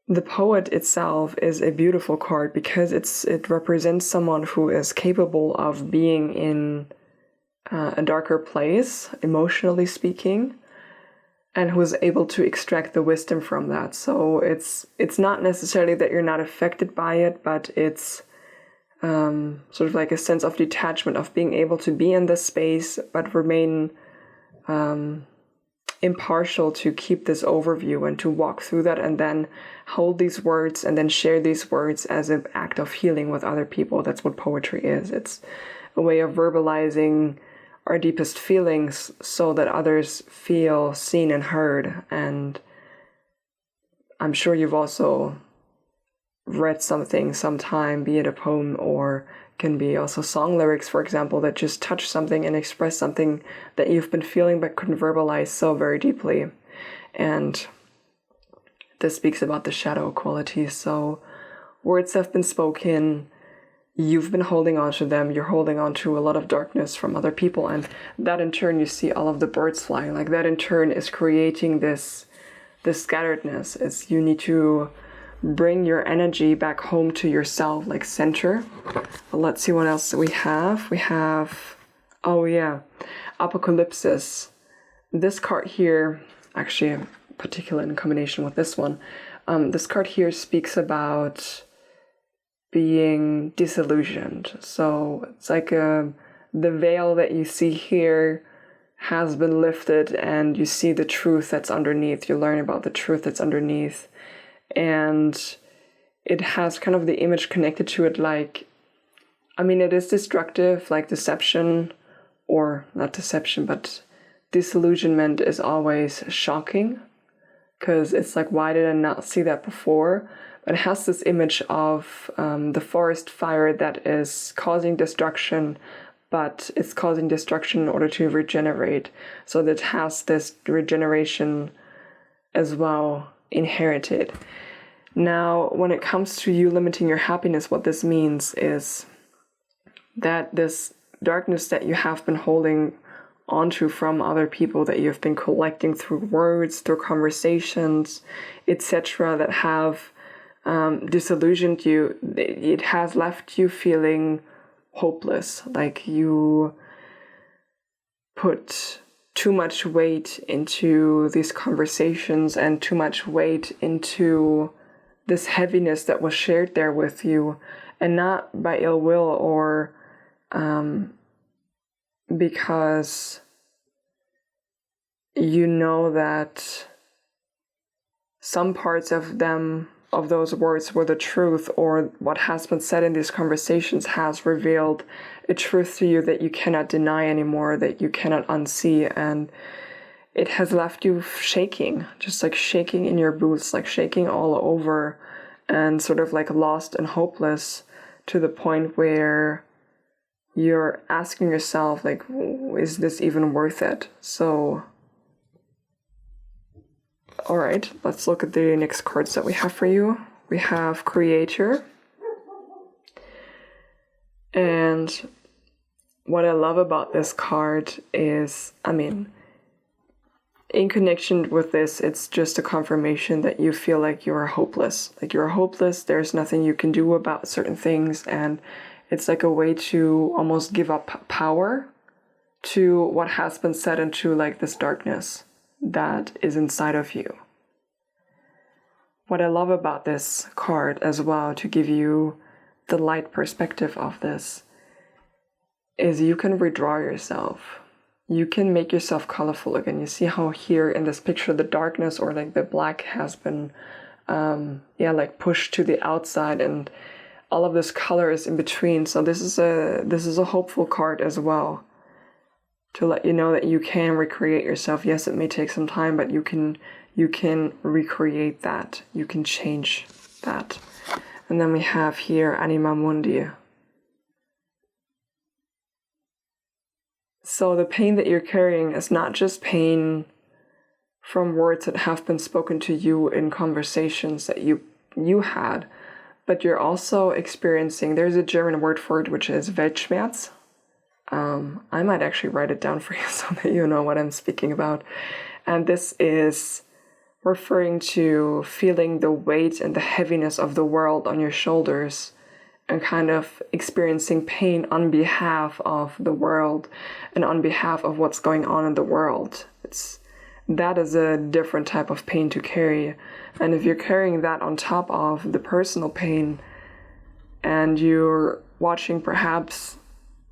The poet itself is a beautiful card because it represents someone who is capable of being in a darker place, emotionally speaking, and who is able to extract the wisdom from that. So it's not necessarily that you're not affected by it, but it's sort of like a sense of detachment, of being able to be in this space but remain impartial, to keep this overview and to walk through that and then hold these words and then share these words as an act of healing with other people. That's what poetry is. It's a way of verbalizing our deepest feelings so that others feel seen and heard. And I'm sure you've also read something sometime, be it a poem or can be also song lyrics, for example, that just touch something and express something that you've been feeling but couldn't verbalize so very deeply. And this speaks about the shadow quality. So words have been spoken, you've been holding on to them, you're holding on to a lot of darkness from other people, and that in turn, you see all of the birds flying, like that in turn is creating this scatteredness. It's, you need to bring your energy back home to yourself, like center. Let's see what else we have. We have, Apocalypsis. This card here, actually particular in combination with this one, this card here speaks about being disillusioned. So it's like the veil that you see here has been lifted and you see the truth that's underneath. You learn about the truth that's underneath. And it has kind of the image connected to it, like, I mean, it is destructive, like deception, or not deception, but disillusionment is always shocking, because it's like, why did I not see that before? But it has this image of the forest fire that is causing destruction, but it's causing destruction in order to regenerate. So that has this regeneration as well inherited. Now, when it comes to you limiting your happiness, what this means is that this darkness that you have been holding onto from other people, that you've been collecting through words, through conversations, etc., that have disillusioned you, it has left you feeling hopeless, like you put too much weight into these conversations and too much weight into this heaviness that was shared there with you, and not by ill will or because you know that some parts of those words were the truth, or what has been said in these conversations has revealed a truth to you that you cannot deny anymore, that you cannot unsee, and it has left you shaking, just like shaking in your boots, like shaking all over, and sort of like lost and hopeless, to the point where you're asking yourself, like, is this even worth it? So, all right, let's look at the next cards that we have for you. We have Creator. And what I love about this card is, I mean, in connection with this, it's just a confirmation that you feel like you're hopeless. Like you're hopeless, there's nothing you can do about certain things, and it's like a way to almost give up power to what has been said into like this darkness that is inside of you. What I love about this card as well, to give you the light perspective of this, is you can redraw yourself. You can make yourself colorful again. You see how here in this picture the darkness, or like the black, has been like pushed to the outside, and all of this color is in between. So this is a hopeful card as well, to let you know that you can recreate yourself. Yes, it may take some time, but you can recreate that. You can change that. And then we have here Anima Mundi. So the pain that you're carrying is not just pain from words that have been spoken to you in conversations that you had, but you're also experiencing, there's a German word for it, which is Weltschmerz, I might actually write it down for you so that you know what I'm speaking about. And this is referring to feeling the weight and the heaviness of the world on your shoulders and kind of experiencing pain on behalf of the world and on behalf of what's going on in the world. That is a different type of pain to carry. And if you're carrying that on top of the personal pain and you're watching perhaps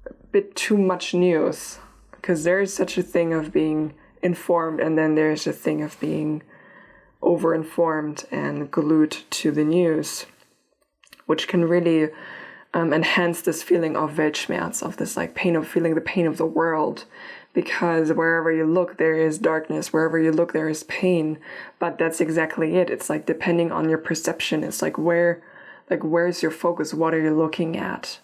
a bit too much news, because there is such a thing of being informed and then there's a thing of being over-informed and glued to the news, which can really enhance this feeling of Weltschmerz, of this like pain, of feeling the pain of the world, because wherever you look there is darkness, wherever you look there is pain. But that's exactly it. It's like depending on your perception, it's like where's your focus, what are you looking at?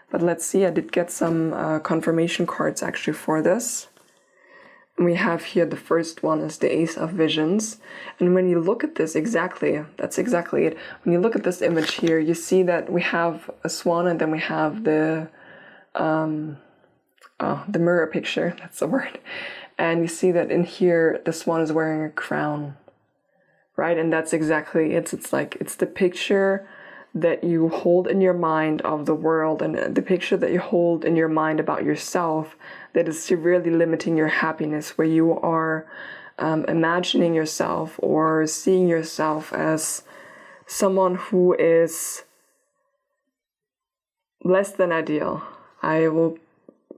But let's see, I did get some confirmation cards actually for this. And we have here, the first one is the Ace of Visions. And when you look at this, that's exactly it. When you look at this image here, you see that we have a swan and then we have the mirror picture, that's the word. And you see that in here, the swan is wearing a crown, right? And that's exactly it. It's the picture that you hold in your mind of the world and the picture that you hold in your mind about yourself that is severely limiting your happiness, where you are imagining yourself or seeing yourself as someone who is less than ideal. I will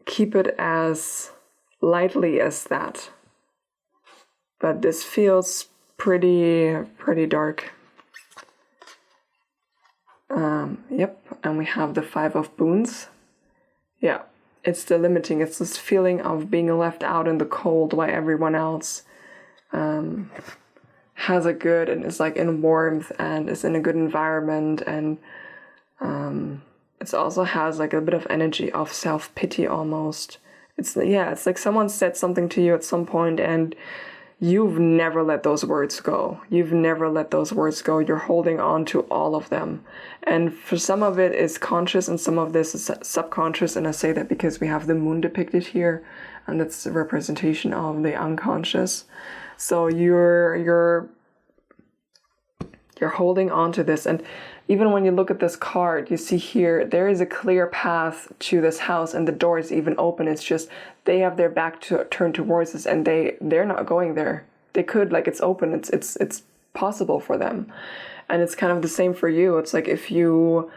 keep it as lightly as that. But this feels pretty dark. Yep, and we have the Five of Boons. Yeah, it's the limiting. It's this feeling of being left out in the cold while everyone else has a good and is like in warmth and is in a good environment, and it also has like a bit of energy of self-pity almost. It's like someone said something to you at some point and you've never let those words go. You're holding on to all of them. And for some of it is conscious and some of this is subconscious. And I say that because we have the moon depicted here, and that's a representation of the unconscious. So you're holding on to this. And even when you look at this card, you see here, there is a clear path to this house and the door is even open. It's just they have their back turned towards us and they're not going there. They could, like, it's open, it's possible for them. And it's kind of the same for you. It's like if you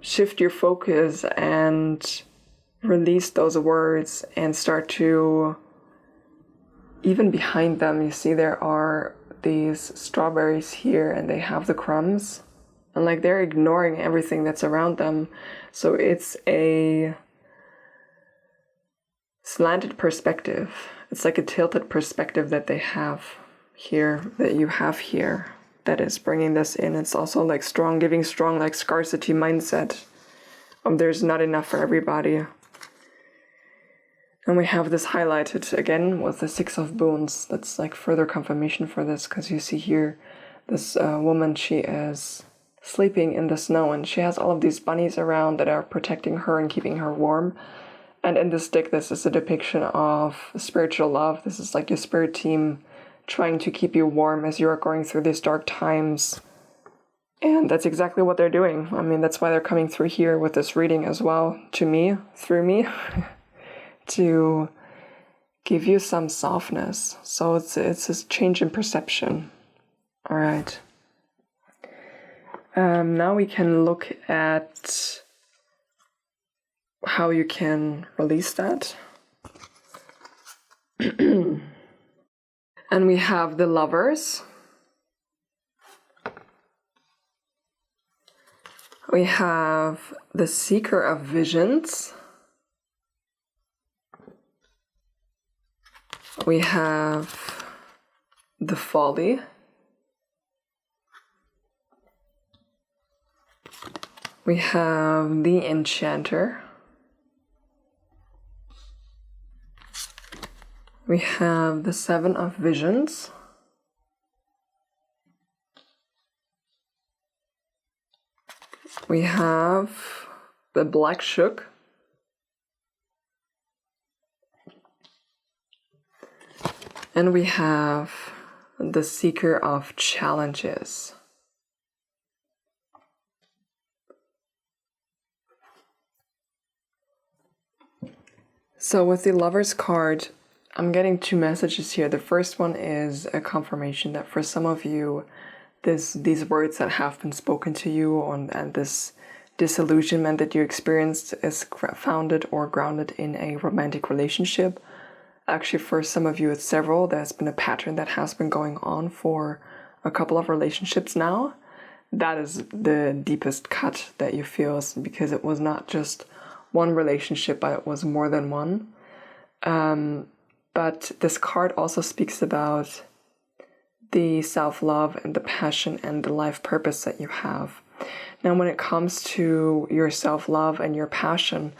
shift your focus and release those words and start to, even behind them, you see there are these strawberries here and they have the crumbs and like they're ignoring everything that's around them. So it's a slanted perspective. It's like a tilted perspective that they have here, that you have here, that is bringing this in. It's also like giving strong like scarcity mindset. There's not enough for everybody. And we have this highlighted again with the Six of Boons. That's like further confirmation for this, because you see here this woman, she is sleeping in the snow and she has all of these bunnies around that are protecting her and keeping her warm. And in this deck, this is a depiction of spiritual love. This is like your spirit team trying to keep you warm as you are going through these dark times. And that's exactly what they're doing. I mean, that's why they're coming through here with this reading as well, to me, through me. To give you some softness. So it's a change in perception. All right. Now we can look at how you can release that. And we have the Lovers. We have the Seeker of Visions. We have the Folly. We have the Enchanter. We have the Seven of Visions. We have the Black Shook. And we have the Seeker of Challenges. So with the Lover's card, I'm getting two messages here. The first one is a confirmation that for some of you, these words that have been spoken to you and this disillusionment that you experienced is founded or grounded in a romantic relationship. Actually, for some of you, it's several. There's been a pattern that has been going on for a couple of relationships now. That is the deepest cut that you feel, because it was not just one relationship, but it was more than one. But this card also speaks about the self-love and the passion and the life purpose that you have. Now, when it comes to your self-love and your passion,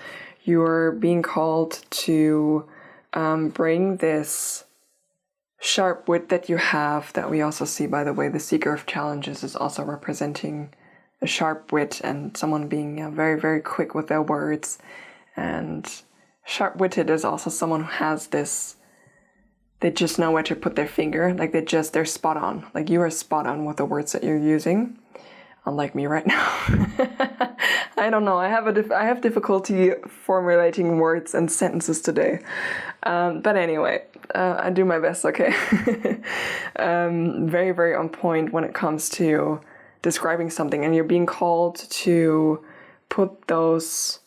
you're being called to bring this sharp wit that you have, that we also see, by the way, the Seeker of Challenges is also representing a sharp wit and someone being very, very quick with their words. And sharp-witted is also someone who has this, they just know where to put their finger, like they're spot on. Like you are spot on with the words that you're using, unlike me right now. I don't know, I have difficulty formulating words and sentences today. But anyway, I do my best, okay? Very, very on point when it comes to describing something, and you're being called to put those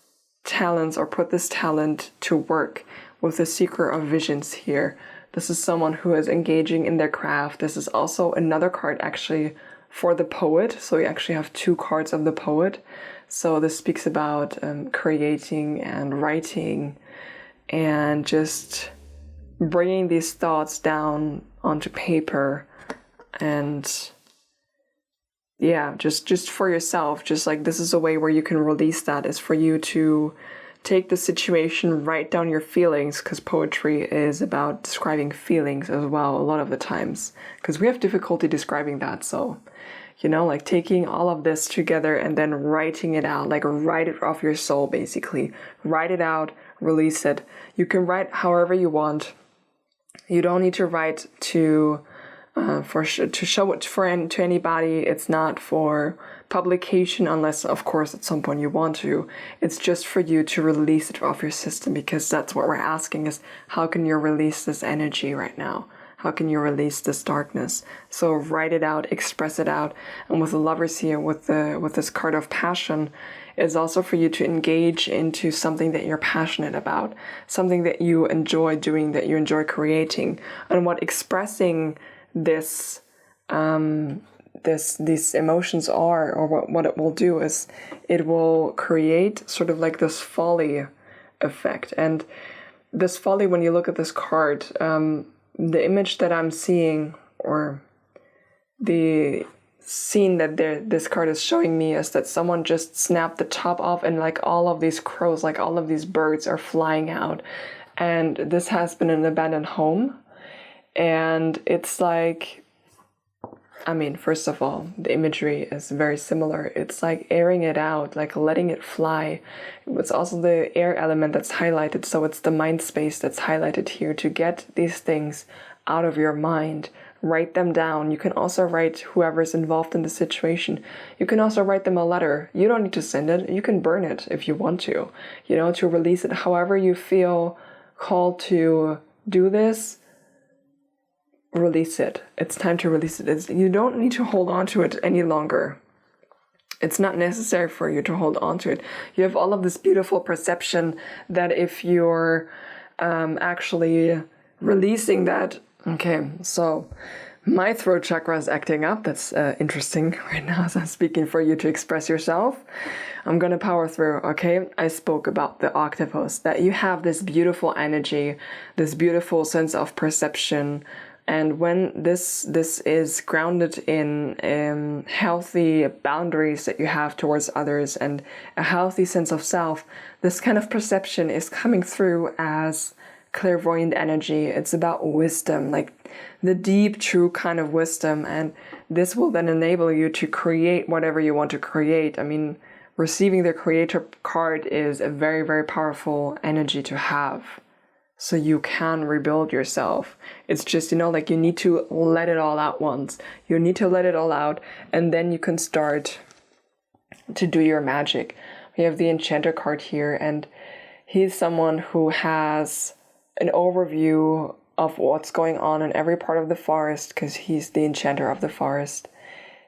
talents or put this talent to work with the Seeker of Visions here. This is someone who is engaging in their craft. This is also another card actually for the poet. So you actually have two cards of the poet. So this speaks about creating and writing and just bringing these thoughts down onto paper. And yeah, just for yourself, just like this is a way where you can release that, is for you to take the situation, write down your feelings, because poetry is about describing feelings as well a lot of the times, because we have difficulty describing that. So, you know, like taking all of this together and then writing it out, like write it off your soul, basically. Write it out, release it. You can write however you want. You don't need to write to show it to anybody. It's not for publication, unless of course at some point you want to. It's just for you to release it off your system, because that's what we're asking, is how can you release this energy right now? How can you release this darkness? So write it out, express it out. And with the Lovers here, with this card of passion, is also for you to engage into something that you're passionate about, something that you enjoy doing, that you enjoy creating. And what expressing these emotions are, or what it will do, is it will create sort of like this folly effect. And this folly, when you look at this card, the image that I'm seeing, or the scene that this card is showing me, is that someone just snapped the top off, and like all of these crows, like all of these birds are flying out. And this has been an abandoned home. And it's like, I mean, first of all, the imagery is very similar. It's like airing it out, like letting it fly. It's also the air element that's highlighted. So it's the mind space that's highlighted here, to get these things out of your mind. Write them down. You can also write whoever's involved in the situation. You can also write them a letter. You don't need to send it. You can burn it if you want to, you know, to release it. However you feel called to do this, release it. It's time to release it. You don't need to hold on to it any longer. It's not necessary for you to hold on to it. You have all of this beautiful perception that if you're actually releasing that. Okay, so my throat chakra is acting up. That's interesting right now as I'm speaking, for you to express yourself. I'm going to power through, okay? I spoke about the octopus, that you have this beautiful energy, this beautiful sense of perception. And when this is grounded in healthy boundaries that you have towards others and a healthy sense of self, this kind of perception is coming through as clairvoyant energy. It's about wisdom, like the deep, true kind of wisdom. And this will then enable you to create whatever you want to create. I mean, receiving the creator card is a very, very powerful energy to have. so you can rebuild yourself. It's just, you need to let it all out once. You need to let it all out, and then you can start to do your magic. We have the Enchanter card here, and he's someone who has an overview of what's going on in every part of the forest, because he's the enchanter of the forest,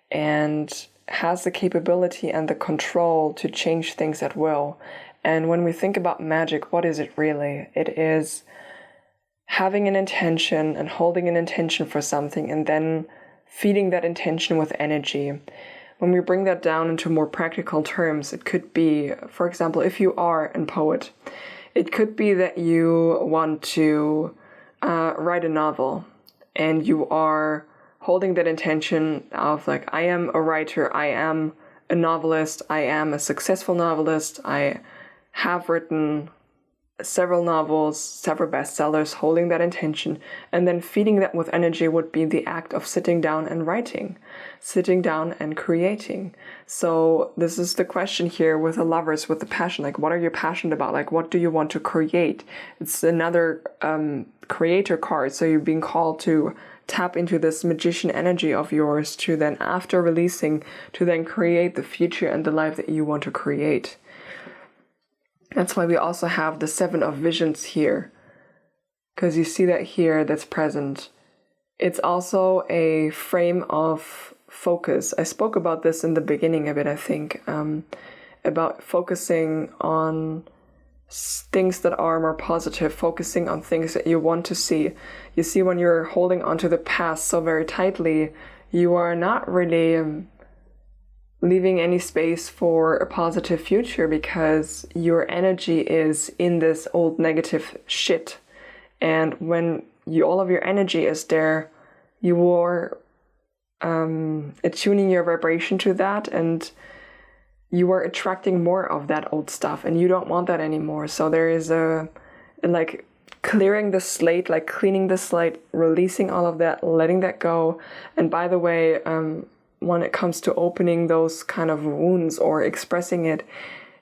and has the capability and the control to change things at will. And when we think about magic, what is it really? It is having an intention and holding an intention for something, and then feeding that intention with energy. When we bring that down into more practical terms, it could be, for example, if you are a poet, it could be that you want to write a novel, and you are holding that intention of like, I am a writer, I am a novelist, I am a successful novelist, I have written several novels, several bestsellers, holding that intention, and then feeding that with energy would be the act of sitting down and writing, sitting down and creating. So this is the question here with the Lovers, with the passion. Like, what are you passionate about? Like, what do you want to create? It's another creator card. So you're being called to tap into this magician energy of yours to then, after releasing, to then create the future and the life that you want to create. That's why we also have the Seven of Visions here, because you see that here, that's present. It's also a frame of focus. I spoke about this in the beginning a bit, I think, about focusing on things that are more positive, focusing on things that you want to see. You see, when you're holding onto the past so very tightly, you are not really leaving any space for a positive future, because your energy is in this old negative shit. And when all of your energy is there, you are attuning your vibration to that, and you are attracting more of that old stuff, and you don't want that anymore. So there is a like clearing the slate, like cleaning the slate, releasing all of that, letting that go. And by the way, when it comes to opening those kind of wounds or expressing it,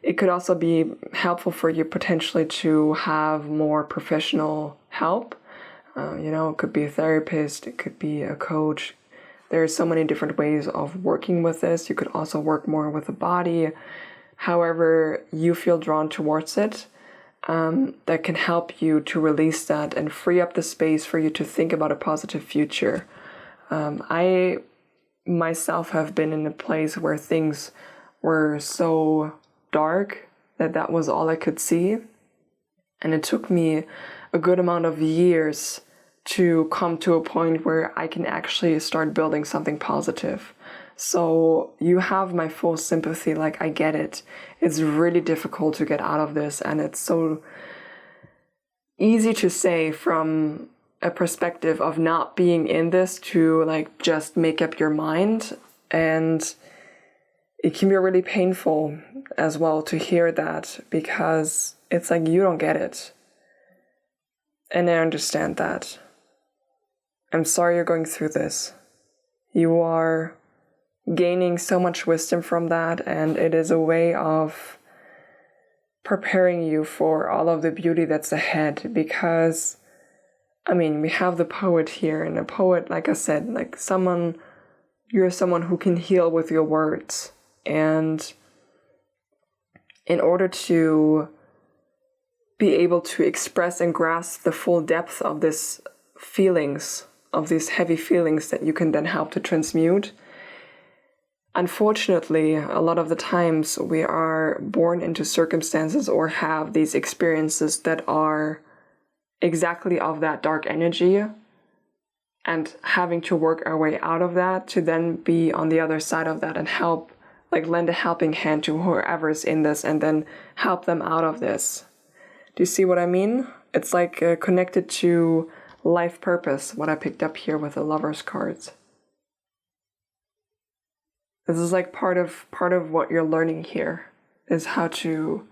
it could also be helpful for you potentially to have more professional help. It could be a therapist, it could be a coach. There are so many different ways of working with this. You could also work more with the body. However you feel drawn towards it, that can help you to release that and free up the space for you to think about a positive future. I myself have been in a place where things were so dark that was all I could see. And it took me a good amount of years to come to a point where I can actually start building something positive. So you have my full sympathy. Like, I get it. It's really difficult to get out of this, and it's so easy to say from a perspective of not being in this to like just make up your mind. And it can be really painful as well to hear that, because it's like, you don't get it. And I understand that. I'm sorry you're going through this. You are gaining so much wisdom from that, and it is a way of preparing you for all of the beauty that's ahead. Because we have the poet here, and a poet, like I said, like you're someone who can heal with your words. And in order to be able to express and grasp the full depth of these feelings, of these heavy feelings that you can then help to transmute, unfortunately, a lot of the times we are born into circumstances or have these experiences that are exactly of that dark energy, and having to work our way out of that to then be on the other side of that and help, like lend a helping hand to whoever's in this and then help them out of this. Do you see what I mean? It's like connected to life purpose, what I picked up here with the Lovers cards. This is like part of what you're learning here, is how to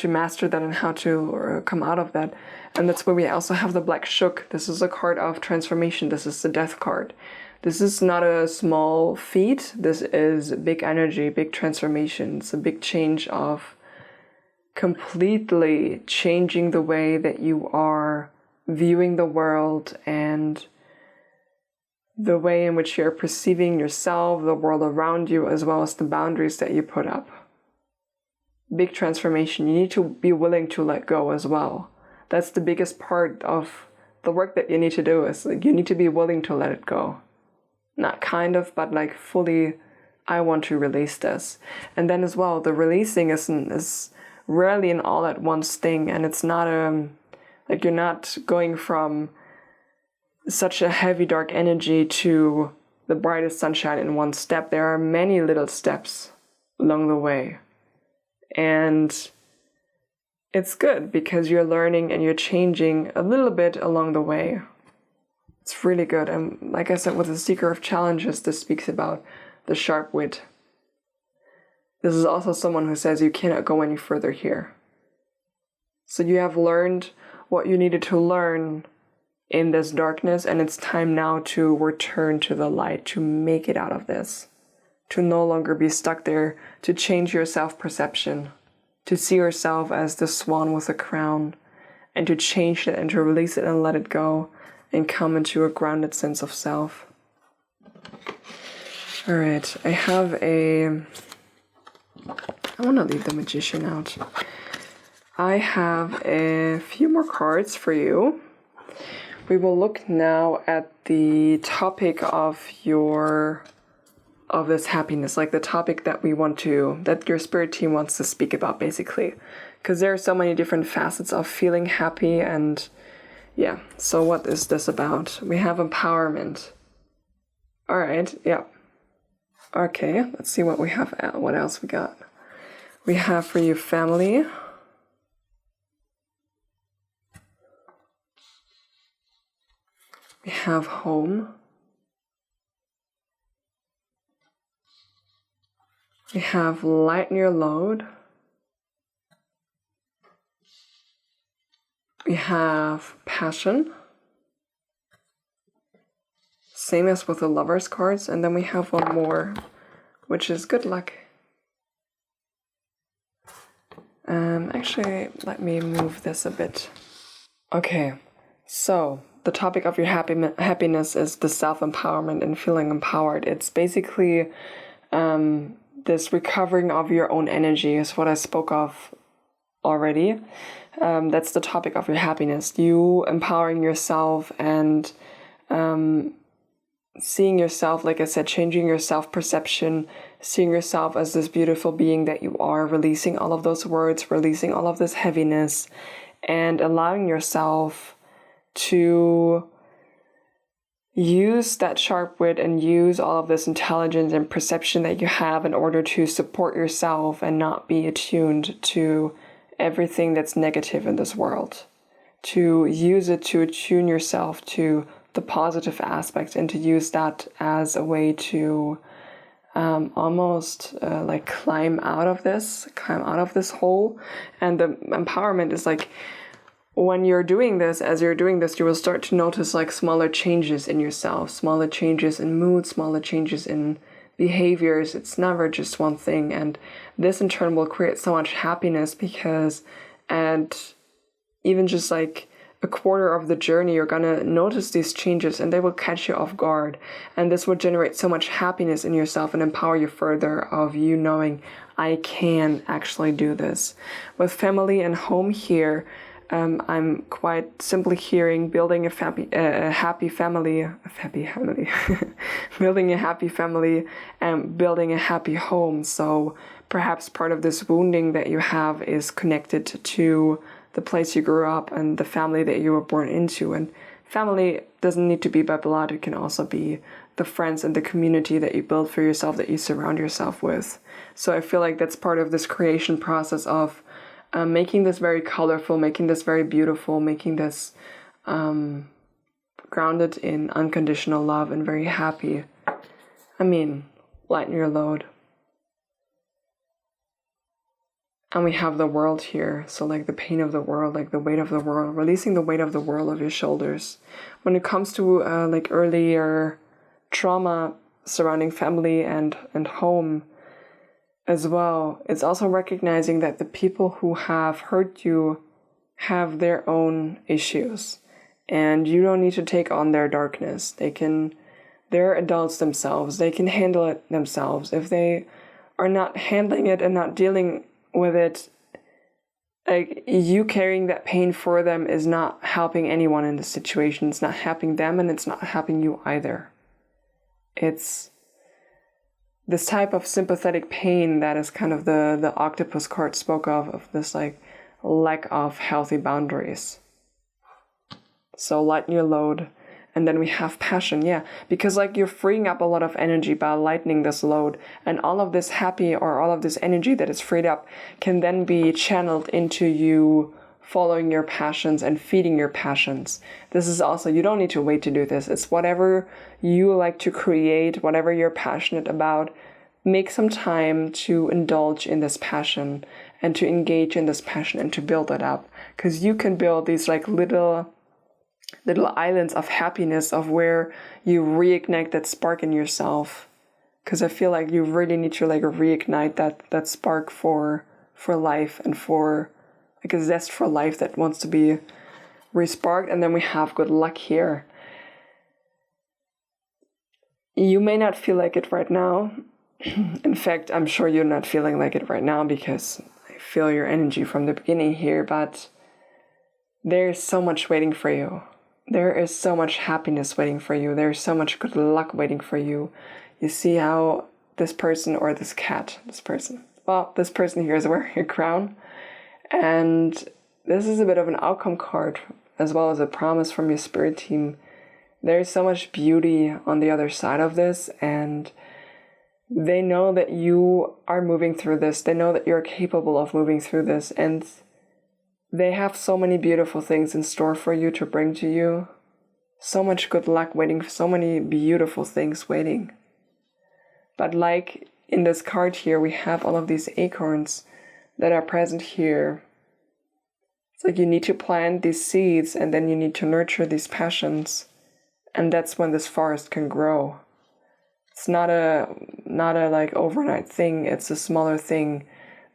master that and how to come out of that. And that's where we also have the Black Shook. This is a card of transformation. This is the Death card. This is not a small feat. This is big energy, big transformation. It's a big change of completely changing the way that you are viewing the world and the way in which you're perceiving yourself, the world around you, as well as the boundaries that you put up. Big transformation. You need to be willing to let go as well. That's the biggest part of the work that you need to do, is like you need to be willing to let it go. Not kind of, but like fully, I want to release this. And then as well, the releasing is rarely an all at once thing, and it's not like you're not going from such a heavy dark energy to the brightest sunshine in one step. There are many little steps along the way. And it's good because you're learning and you're changing a little bit along the way. It's really good. And like I said, with the Seeker of Challenges, this speaks about the sharp wit. This is also someone who says you cannot go any further here. So you have learned what you needed to learn in this darkness, and it's time now to return to the light, to make it out of this, to no longer be stuck there, to change your self-perception, to see yourself as the swan with a crown, and to change it and to release it and let it go and come into a grounded sense of self. All right, I want to leave the Magician out. I have a few more cards for you. We will look now at the topic of this happiness, like the topic that that your spirit team wants to speak about, basically. Because there are so many different facets of feeling happy, and yeah, so what is this about? We have empowerment. All right, yeah. Okay, let's see what we have, what else we got. We have for you family. We have home. We have lighten your load. We have passion. Same as with the Lovers cards. And then we have one more, which is good luck. Actually, let me move this a bit. Okay, so the topic of your happiness is the self-empowerment and feeling empowered. It's basically this recovering of your own energy is what I spoke of already. That's the topic of your happiness. You empowering yourself and seeing yourself, like I said, changing your self-perception, seeing yourself as this beautiful being that you are, releasing all of those words, releasing all of this heaviness, and allowing yourself to use that sharp wit and use all of this intelligence and perception that you have in order to support yourself and not be attuned to everything that's negative in this world. To use it to attune yourself to the positive aspects and to use that as a way to almost like climb out of this hole. And the empowerment is like, when you're doing this, as you're doing this, you will start to notice like smaller changes in yourself, smaller changes in mood, smaller changes in behaviors. It's never just one thing. And this in turn will create so much happiness because at even just like a quarter of the journey, you're gonna notice these changes and they will catch you off guard. And this will generate so much happiness in yourself and empower you further of you knowing, I can actually do this. With family and home here, I'm quite simply hearing building a happy family, building a happy family and building a happy home. So perhaps part of this wounding that you have is connected to the place you grew up and the family that you were born into. And family doesn't need to be by blood. It can also be the friends and the community that you build for yourself, that you surround yourself with. So I feel like that's part of this creation process of making this very colorful, making this very beautiful, making this grounded in unconditional love and very happy. I mean, lighten your load. And we have the world here. So like the pain of the world, like the weight of the world, releasing the weight of the world of your shoulders. When it comes to like earlier trauma surrounding family and home, as well. It's also recognizing that the people who have hurt you have their own issues, and you don't need to take on their darkness. They're adults themselves. They can handle it themselves. If they are not handling it and not dealing with it, like, you carrying that pain for them is not helping anyone in the situation. It's not helping them, and it's not helping you either. It's this type of sympathetic pain that is kind of the octopus card spoke of this like lack of healthy boundaries. So lighten your load. And then we have passion, yeah, because like you're freeing up a lot of energy by lightening this load, and all of this happy or all of this energy that is freed up can then be channeled into you following your passions and feeding your passions. This is also, you don't need to wait to do this. It's whatever you like to create, whatever you're passionate about. Make some time to indulge in this passion and to engage in this passion and to build it up, because you can build these like little islands of happiness of where you reignite that spark in yourself. Because I feel like you really need to like reignite that spark for life, and for like a zest for life that wants to be re-sparked. And then we have good luck here. You may not feel like it right now. In fact, I'm sure you're not feeling like it right now, because I feel your energy from the beginning here, but there's so much waiting for you. There is so much happiness waiting for you. There's so much good luck waiting for you. You see how this person or this person here is wearing a crown. And this is a bit of an outcome card, as well as a promise from your spirit team. There's so much beauty on the other side of this, and they know that you are moving through this. They know that you're capable of moving through this, and they have so many beautiful things in store for you to bring to you. So much good luck waiting, so many beautiful things waiting. But like in this card here, we have all of these acorns that are present here. It's like you need to plant these seeds, and then you need to nurture these passions. And that's when this forest can grow. It's not a like overnight thing. It's a smaller thing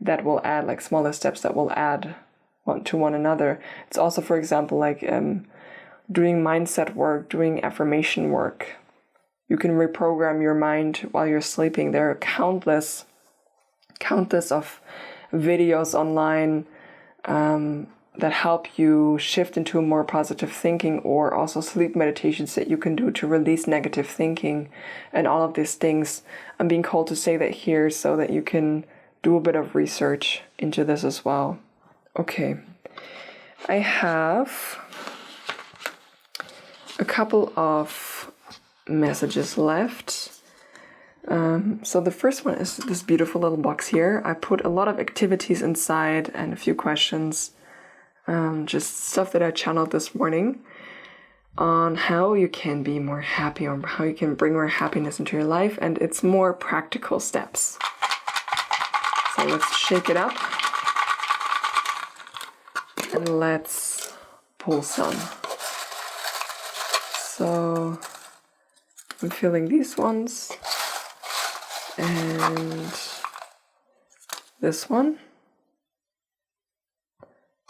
that will add, like smaller steps that will add to one another. It's also, for example, like doing mindset work, doing affirmation work. You can reprogram your mind while you're sleeping. There are countless of videos online that help you shift into more positive thinking, or also sleep meditations that you can do to release negative thinking and all of these things. I'm being called to say that here so that you can do a bit of research into this as well. Okay, I have a couple of messages left. So the first one is this beautiful little box here. I put a lot of activities inside and a few questions, just stuff that I channeled this morning on how you can be more happy, or how you can bring more happiness into your life, and it's more practical steps. So let's shake it up. And let's pull some. So I'm feeling these ones, and this one.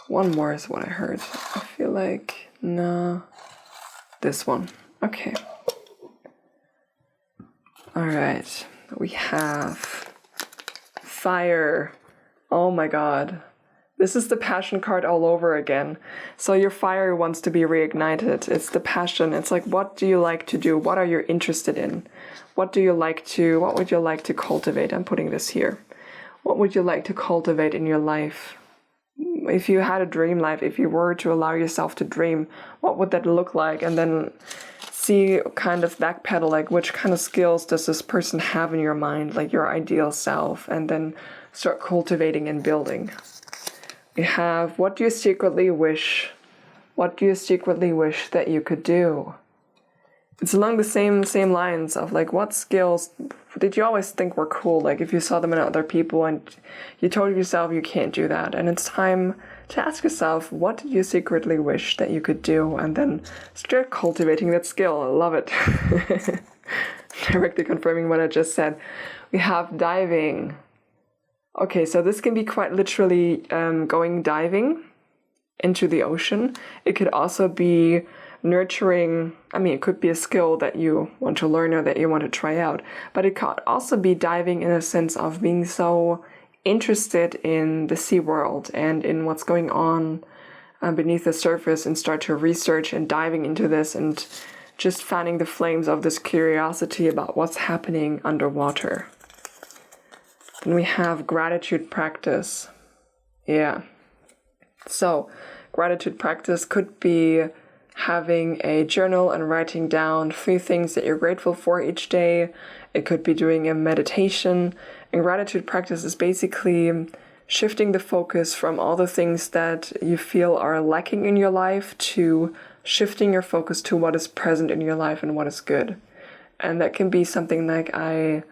One more is what I heard. I feel like, no, this one. Okay. All right. We have fire. Oh my God. This is the passion card all over again. So your fire wants to be reignited. It's the passion. It's like, what do you like to do? What are you interested in? What would you like to cultivate? I'm putting this here. What would you like to cultivate in your life? If you had a dream life, if you were to allow yourself to dream, what would that look like? And then see, kind of backpedal, like which kind of skills does this person have in your mind, like your ideal self, and then start cultivating and building. We have, what do you secretly wish? What do you secretly wish that you could do? It's along the same lines of like, what skills did you always think were cool? Like if you saw them in other people and you told yourself you can't do that. And it's time to ask yourself, what did you secretly wish that you could do? And then start cultivating that skill. I love it. Directly confirming what I just said. We have diving. Okay, so this can be quite literally going diving into the ocean. It could also be nurturing, it could be a skill that you want to learn or that you want to try out, but it could also be diving in a sense of being so interested in the sea world and in what's going on beneath the surface, and start to research and diving into this and just fanning the flames of this curiosity about what's happening underwater. Then we have gratitude practice. Yeah. So gratitude practice could be having a journal and writing down 3 things that you're grateful for each day. It could be doing a meditation. And gratitude practice is basically shifting the focus from all the things that you feel are lacking in your life to shifting your focus to what is present in your life and what is good. And that can be something like, I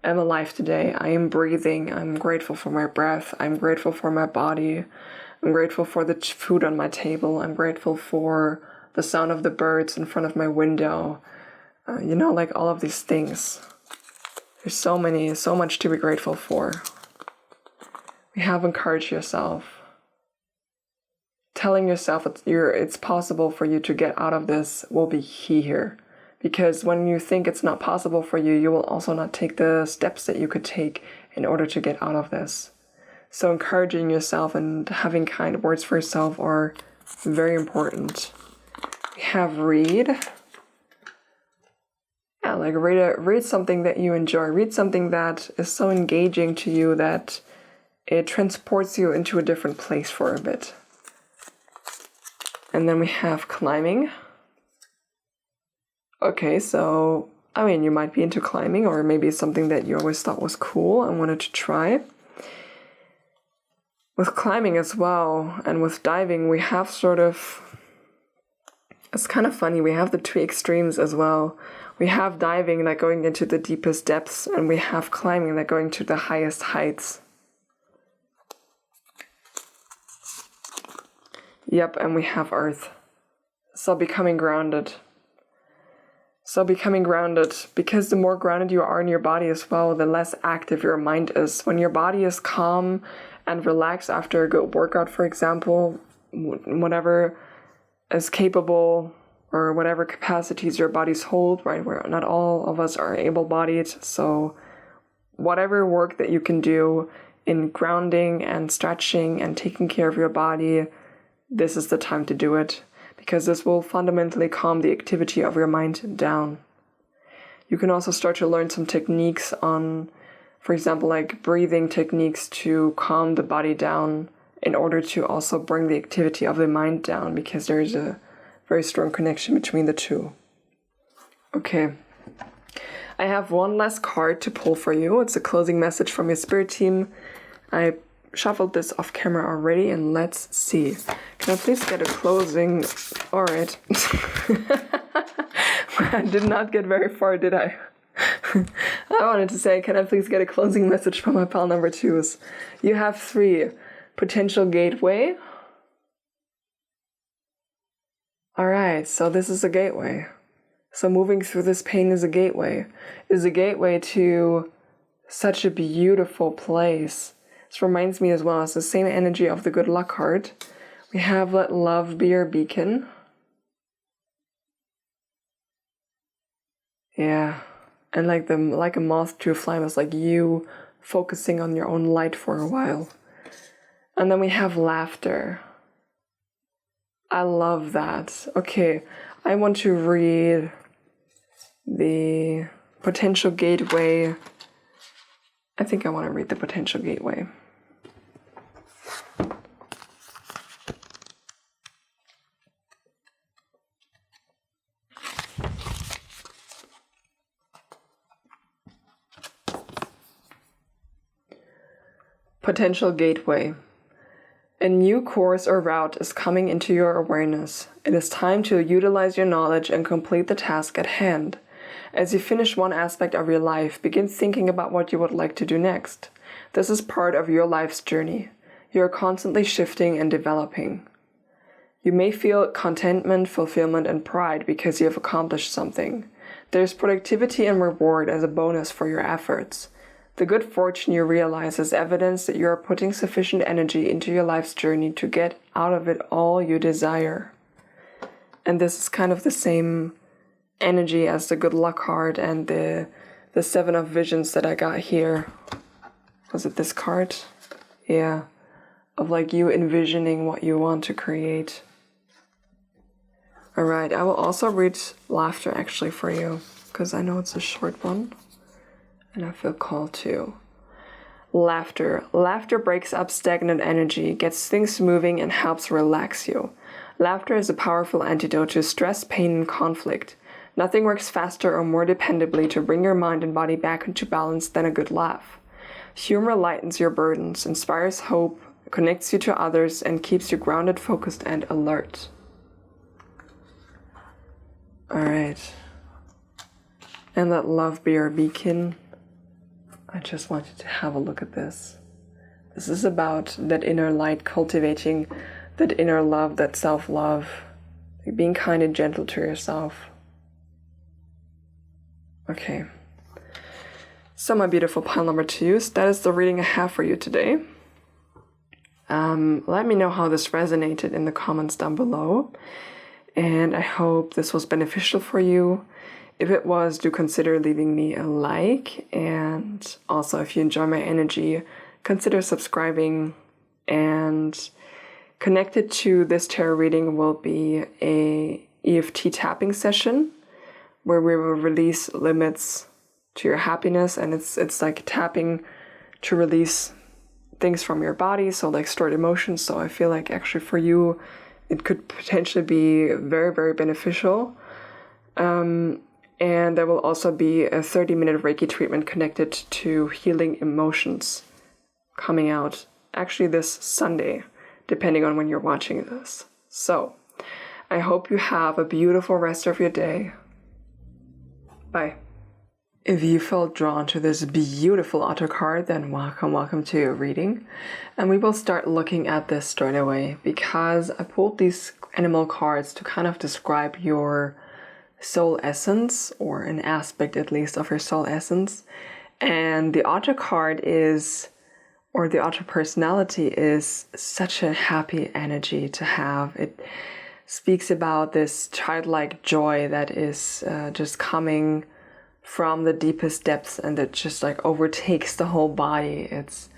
am alive today. I am breathing. I'm grateful for my breath. I'm grateful for my body. I'm grateful for the food on my table. I'm grateful for the sound of the birds in front of my window. Like all of these things. There's so much to be grateful for. We have encouraged yourself. Telling yourself it's possible for you to get out of this will be key here. Because when you think it's not possible for you, you will also not take the steps that you could take in order to get out of this. So encouraging yourself and having kind words for yourself are very important. We have read. Yeah, like read something that you enjoy. Read something that is so engaging to you that it transports you into a different place for a bit. And then we have climbing. Okay, so, you might be into climbing, or maybe it's something that you always thought was cool and wanted to try. With climbing as well, and with diving, we have it's kind of funny, we have the 2 extremes as well. We have diving, like going into the deepest depths, and we have climbing, like going to the highest heights. Yep, and we have earth. So becoming grounded. Because the more grounded you are in your body as well, the less active your mind is. When your body is calm and relaxed after a good workout, for example, whatever is capable or whatever capacities your bodies hold, right? Where not all of us are able-bodied, so whatever work that you can do in grounding and stretching and taking care of your body, this is the time to do it, because this will fundamentally calm the activity of your mind down. You can also start to learn some techniques on, for example, like breathing techniques to calm the body down in order to also bring the activity of the mind down, because there is a very strong connection between the two. Okay. I have one last card to pull for you. It's a closing message from your spirit team. I shuffled this off camera already, and let's see. Can I please get a closing? All right. I did not get very far, did I? I wanted to say, can I please get a closing message from my pile number 2s? You have 3. Potential gateway. All right, so this is a gateway. So moving through this pain is a gateway. Is a gateway to such a beautiful place. This reminds me as well, it's the same energy of the good luck card. We have let love be your beacon. Yeah. And like a moth to a flame, it's like you focusing on your own light for a while. And then we have laughter. I love that. Okay, I want to read the potential gateway. I think I want to read the potential gateway. Potential gateway. A new course or route is coming into your awareness. It is time to utilize your knowledge and complete the task at hand. As you finish one aspect of your life, begin thinking about what you would like to do next. This is part of your life's journey. You are constantly shifting and developing. You may feel contentment, fulfillment, and pride because you have accomplished something. There is productivity and reward as a bonus for your efforts. The good fortune you realize is evidence that you are putting sufficient energy into your life's journey to get out of it all you desire. And this is kind of the same energy as the good luck card and the Seven of Visions that I got here. Was it this card? Yeah. Of like you envisioning what you want to create. Alright, I will also read Laughter actually for you, because I know it's a short one. And I feel called to. Laughter. Laughter breaks up stagnant energy, gets things moving, and helps relax you. Laughter is a powerful antidote to stress, pain, and conflict. Nothing works faster or more dependably to bring your mind and body back into balance than a good laugh. Humor lightens your burdens, inspires hope, connects you to others, and keeps you grounded, focused, and alert. Alright. And let love be our beacon. I just want you to have a look at this. This is about that inner light, cultivating that inner love, that self-love, like being kind and gentle to yourself. Okay. So my beautiful pile number 2, that is the reading I have for you today. Let me know how this resonated in the comments down below. And I hope this was beneficial for you. If it was, do consider leaving me a like. And also, if you enjoy my energy, consider subscribing. And connected to this tarot reading will be a EFT tapping session where we will release limits to your happiness. And it's like tapping to release things from your body, so like stored emotions. So I feel like actually for you, it could potentially be very, very beneficial. And there will also be a 30-minute Reiki treatment connected to healing emotions coming out actually this Sunday, depending on when you're watching this. So I hope you have a beautiful rest of your day. Bye. If you felt drawn to this beautiful auto card, then welcome to your reading. And we will start looking at this straight away because I pulled these animal cards to kind of describe your soul essence, or an aspect at least of your soul essence. And the auto card is, or the auto personality is such a happy energy to have. It speaks about this childlike joy that is just coming from the deepest depths, and it just like overtakes the whole body. It's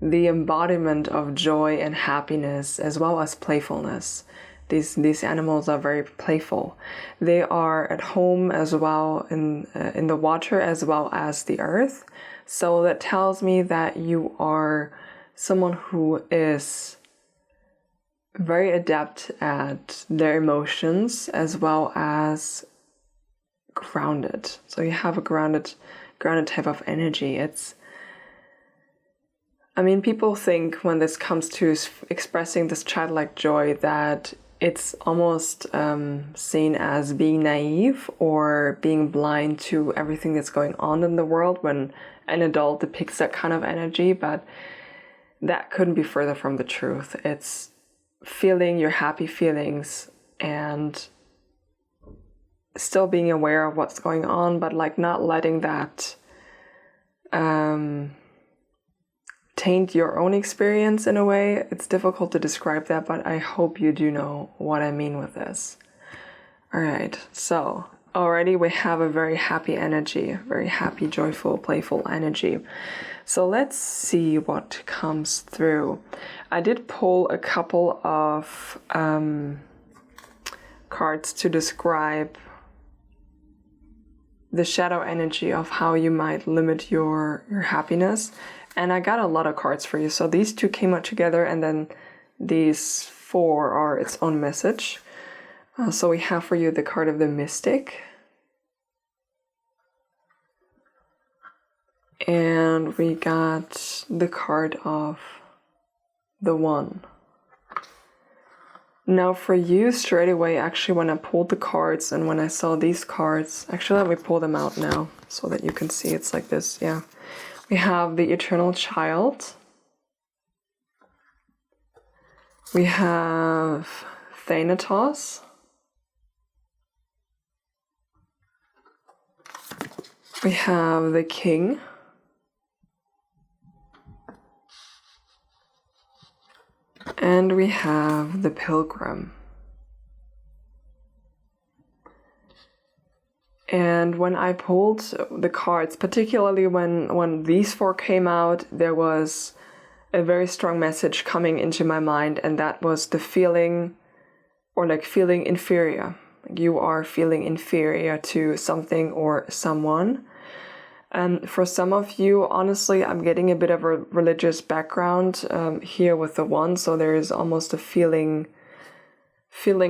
the embodiment of joy and happiness as well as playfulness. These animals are very playful. They are at home as well in the water as well as the earth. So that tells me that you are someone who is very adept at their emotions as well as grounded. So you have a grounded type of energy. People think when this comes to expressing this childlike joy that it's almost seen as being naive or being blind to everything that's going on in the world when an adult depicts that kind of energy, but that couldn't be further from the truth. It's feeling your happy feelings and still being aware of what's going on, but like not letting that taint your own experience in a way. It's difficult to describe that, but I hope you do know what I mean with this. All right, so already we have a very happy energy, very happy, joyful, playful energy. So let's see what comes through. I did pull a couple of cards to describe the shadow energy of how you might limit your happiness. And I got a lot of cards for you. So these two came out together, and then these 4 are its own message. So we have for you the card of the Mystic. And we got the card of the One. Now for you, straight away, actually, when I pulled the cards and when I saw these cards, actually let me pull them out now so that you can see it's like this, yeah. We have the Eternal Child. We have Thanatos. We have the King. And we have the Pilgrim. And when I pulled the cards, particularly when these four came out, there was a very strong message coming into my mind, and that was the feeling, or like feeling inferior. You are feeling inferior to something or someone. And for some of you, honestly, I'm getting a bit of a religious background here with the one, so there is almost a feeling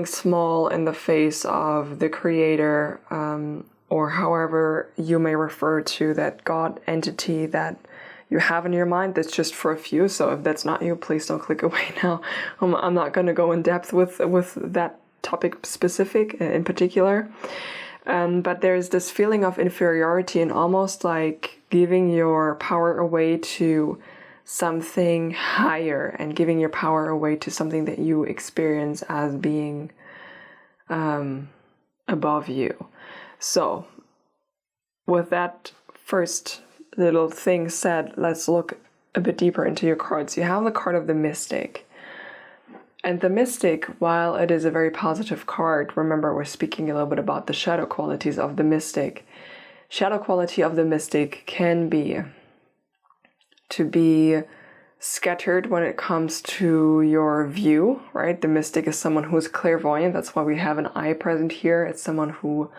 small in the face of the Creator, or however you may refer to that God entity that you have in your mind. That's just for a few, so if that's not you, please don't click away now. I'm not going to go in depth with that topic specific in particular. But there's this feeling of inferiority and almost like giving your power away to something higher and giving your power away to something that you experience as being above you. So with that first little thing said, let's look a bit deeper into your cards. You have the card of the Mystic. And the Mystic, while it is a very positive card, remember we're speaking a little bit about the shadow qualities of the Mystic. Shadow quality of the Mystic can be to be scattered when it comes to your view, right? The Mystic is someone who is clairvoyant. That's why we have an eye present here. It's someone who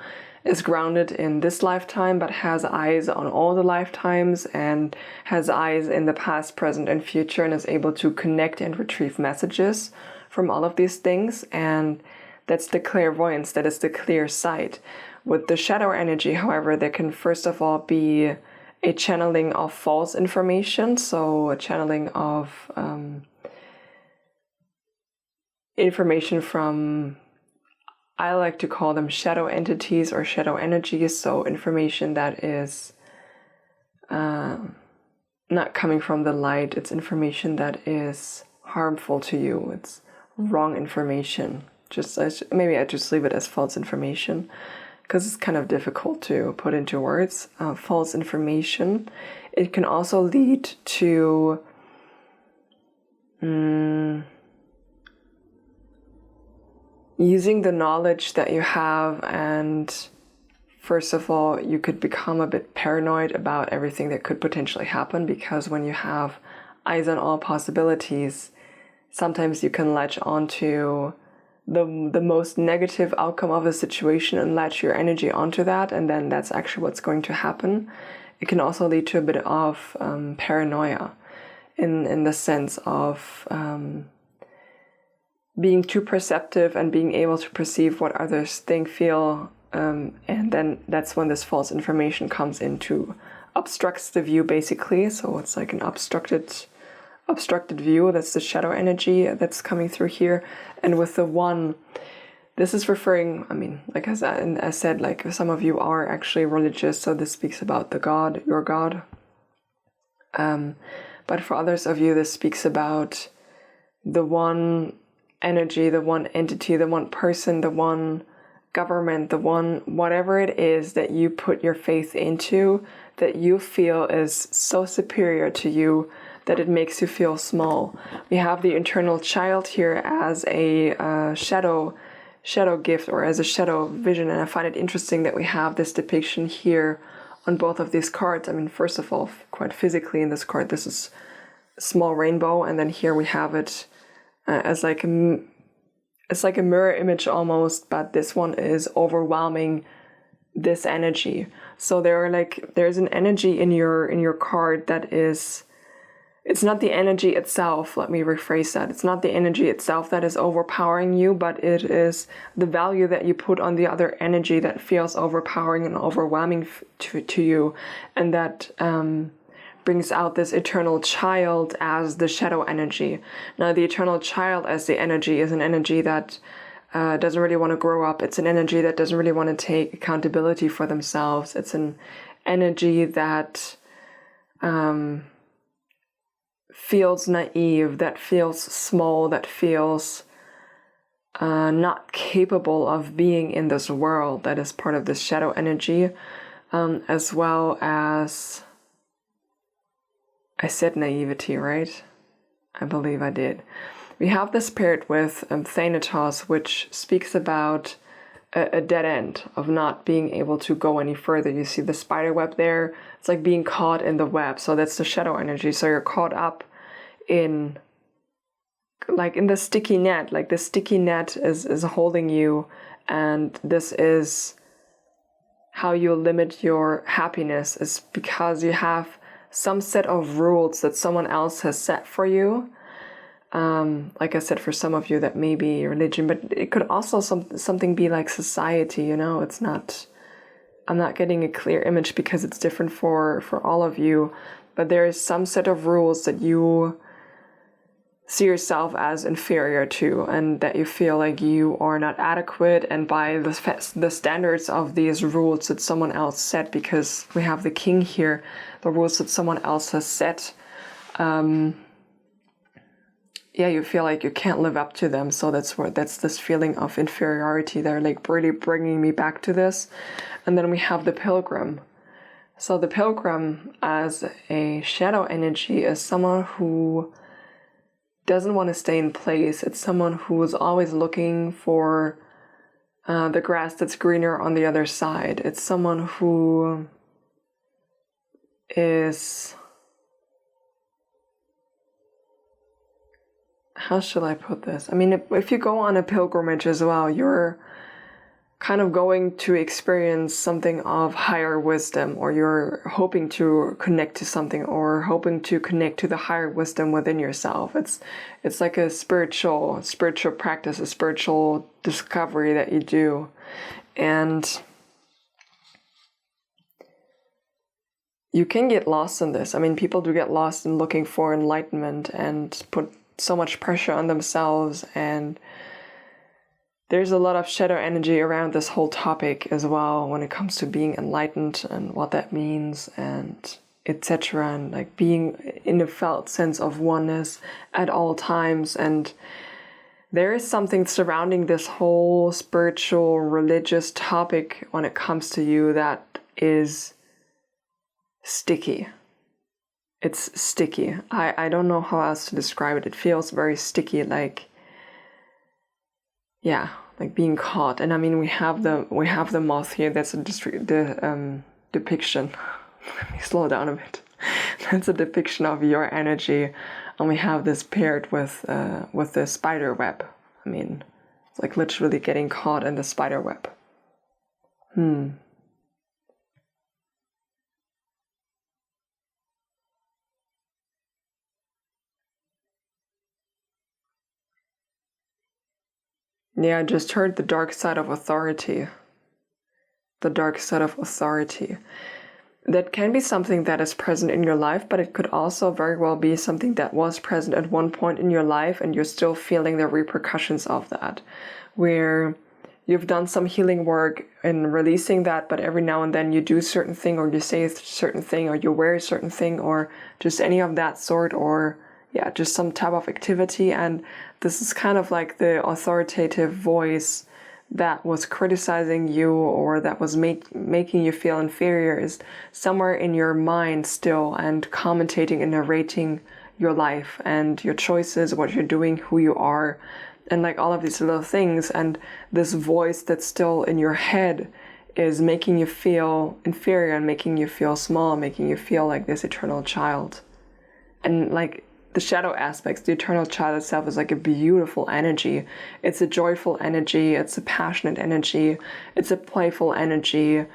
is grounded in this lifetime, but has eyes on all the lifetimes and has eyes in the past, present, and future, and is able to connect and retrieve messages from all of these things. And that's the clairvoyance, that is the clear sight. With the shadow energy, however, there can first of all be a channeling of false information, so a channeling of information from, I like to call them shadow entities or shadow energies, so information that is not coming from the light. It's information that is harmful to you. It's wrong information. Maybe I just leave it as false information, because it's kind of difficult to put into words. False information. It can also lead to using the knowledge that you have, and first of all, you could become a bit paranoid about everything that could potentially happen, because when you have eyes on all possibilities, sometimes you can latch onto the most negative outcome of a situation and latch your energy onto that, and then that's actually what's going to happen. It can also lead to a bit of paranoia in the sense of being too perceptive and being able to perceive what others think, feel, and then that's when this false information comes into, obstructs the view basically. So it's like an obstructed view. That's the shadow energy that's coming through here. And with the one, this is referring, like I said, like some of you are actually religious, so this speaks about the God, your God. But for others of you, this speaks about the one energy, the one entity, the one person, the one government, the one whatever it is that you put your faith into, that you feel is so superior to you that it makes you feel small. We have the internal child here as a shadow gift, or as a shadow vision, and I find it interesting that we have this depiction here on both of these cards. First of all, quite physically in this card, this is a small rainbow, and then here we have it as like it's like a mirror image almost, but this one is overwhelming this energy. So there's an energy in your card that is, it's not the energy itself, let me rephrase that. It's not the energy itself that is overpowering you, but it is the value that you put on the other energy that feels overpowering and overwhelming to you. And that brings out this eternal child as the shadow energy. Now, the eternal child as the energy is an energy that doesn't really want to grow up. It's an energy that doesn't really want to take accountability for themselves. It's an energy that feels naive, that feels small, that feels not capable of being in this world. That is part of this shadow energy, as well as, I said naivety, right? I believe I did. we have this paired with Thanatos, which speaks about a dead end of not being able to go any further. You see the spider web there? It's like being caught in the web. So that's the shadow energy. So you're caught up in, like in the sticky net. Like the sticky net is holding you, and this is how you limit your happiness, is because you have some set of rules that someone else has set for you. Like I said, for some of you that may be religion, but it could also something be like society, you know. It's not, I'm not getting a clear image because it's different for all of you, but there is some set of rules that you see yourself as inferior to, and that you feel like you are not adequate, and by the standards of these rules that someone else set, because we have the king here, the rules that someone else has set, you feel like you can't live up to them. So that's this feeling of inferiority. They're like really bringing me back to this. And then we have the pilgrim. So the pilgrim as a shadow energy is someone who doesn't want to stay in place. It's someone who is always looking for the grass that's greener on the other side. It's someone who is, how should I put this? I mean, if you go on a pilgrimage as well, you're kind of going to experience something of higher wisdom, or you're hoping to connect to something, or hoping to connect to the higher wisdom within yourself. It's like a spiritual practice, a spiritual discovery that you do. And you can get lost in this. I mean, people do get lost in looking for enlightenment and put so much pressure on themselves, and there's a lot of shadow energy around this whole topic as well when it comes to being enlightened and what that means, and etc., and like being in a felt sense of oneness at all times. And there is something surrounding this whole spiritual religious topic when it comes to you that is sticky. It's sticky. I don't know how else to describe it. It feels very sticky, like, yeah, like being caught. And I mean, we have the moth here. That's the depiction. Let me slow down a bit. That's a depiction of your energy, and we have this paired with the spider web. I mean, it's like literally getting caught in the spider web. Yeah, I just heard the dark side of authority. The dark side of authority. That can be something that is present in your life, but it could also very well be something that was present at one point in your life and you're still feeling the repercussions of that, where you've done some healing work in releasing that, but every now and then you do a certain thing, or you say a certain thing, or you wear a certain thing, or just any of that sort, or yeah, just some type of activity. And this is kind of like the authoritative voice that was criticizing you, or that was making you feel inferior, is somewhere in your mind still, and commentating and narrating your life and your choices, what you're doing, who you are, and like all of these little things. And this voice that's still in your head is making you feel inferior and making you feel small, making you feel like this eternal child. And like the shadow aspects, the eternal child itself is like a beautiful energy. It's a joyful energy. It's a passionate energy. It's a playful energy.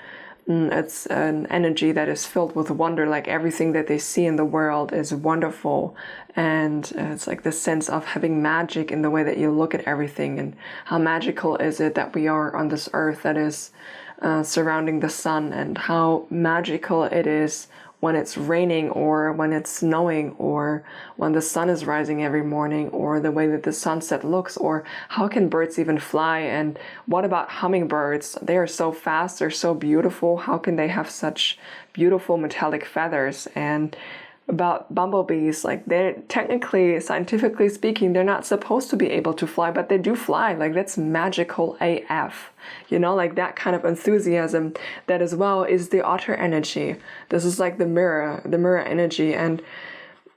It's an energy that is filled with wonder. Like everything that they see in the world is wonderful. And it's like the sense of having magic in the way that you look at everything. And how magical is it that we are on this earth that is surrounding the sun, and how magical it is when it's raining, or when it's snowing, or when the sun is rising every morning, or the way that the sunset looks, or how can birds even fly? And what about hummingbirds? They are so fast, they're so beautiful. How can they have such beautiful metallic feathers? And about bumblebees, like they're technically, scientifically speaking, they're not supposed to be able to fly, but they do fly. Like that's magical AF, you know, like that kind of enthusiasm. That as well is the otter energy. This is like the mirror energy. And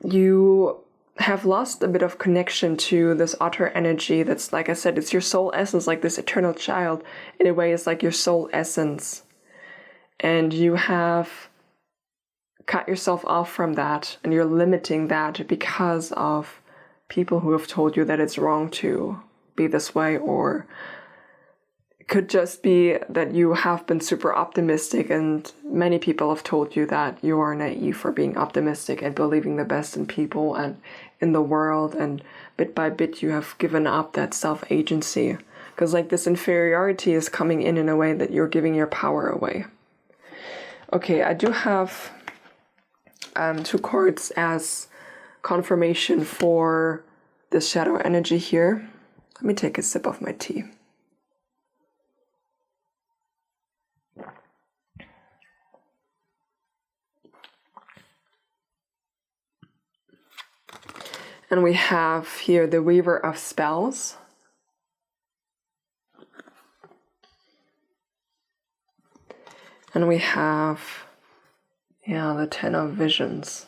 you have lost a bit of connection to this otter energy that's, like I said, it's your soul essence, like this eternal child. In a way, it's like your soul essence. And you have cut yourself off from that, and you're limiting that because of people who have told you that it's wrong to be this way, or it could just be that you have been super optimistic and many people have told you that you are naive for being optimistic and believing the best in people and in the world, and bit by bit you have given up that self-agency, because like this inferiority is coming in a way that you're giving your power away. Okay, I do have 2 cards as confirmation for the shadow energy here. Let me take a sip of my tea. And we have here the Weaver of Spells. And we have, the Ten of Visions.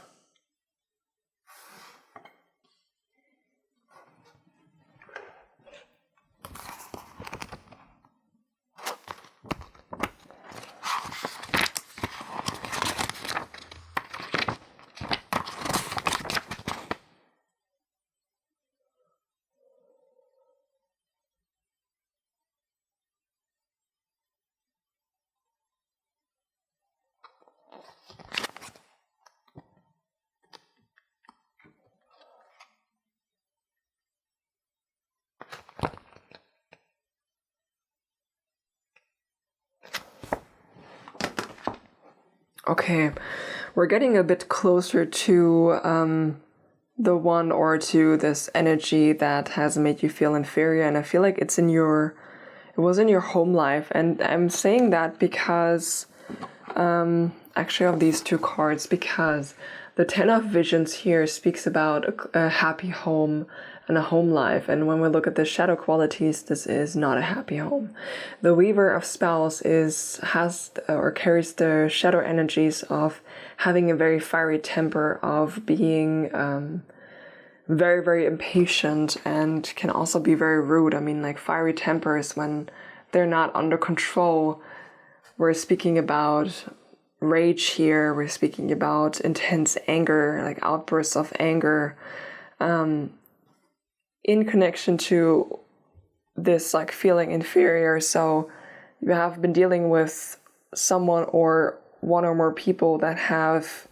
Okay, we're getting a bit closer to the one or to this energy that has made you feel inferior, and I feel like it was in your home life. And I'm saying that because actually of these 2 cards, because the Ten of Visions here speaks about a happy home and a home life, and when we look at the shadow qualities, this is not a happy home. The Weaver of Spells carries the shadow energies of having a very fiery temper, of being very, very impatient, and can also be very rude. I mean, like fiery tempers, when they're not under control, we're speaking about rage here, we're speaking about intense anger, like outbursts of anger, in connection to this like feeling inferior. So you have been dealing with someone or one or more people that have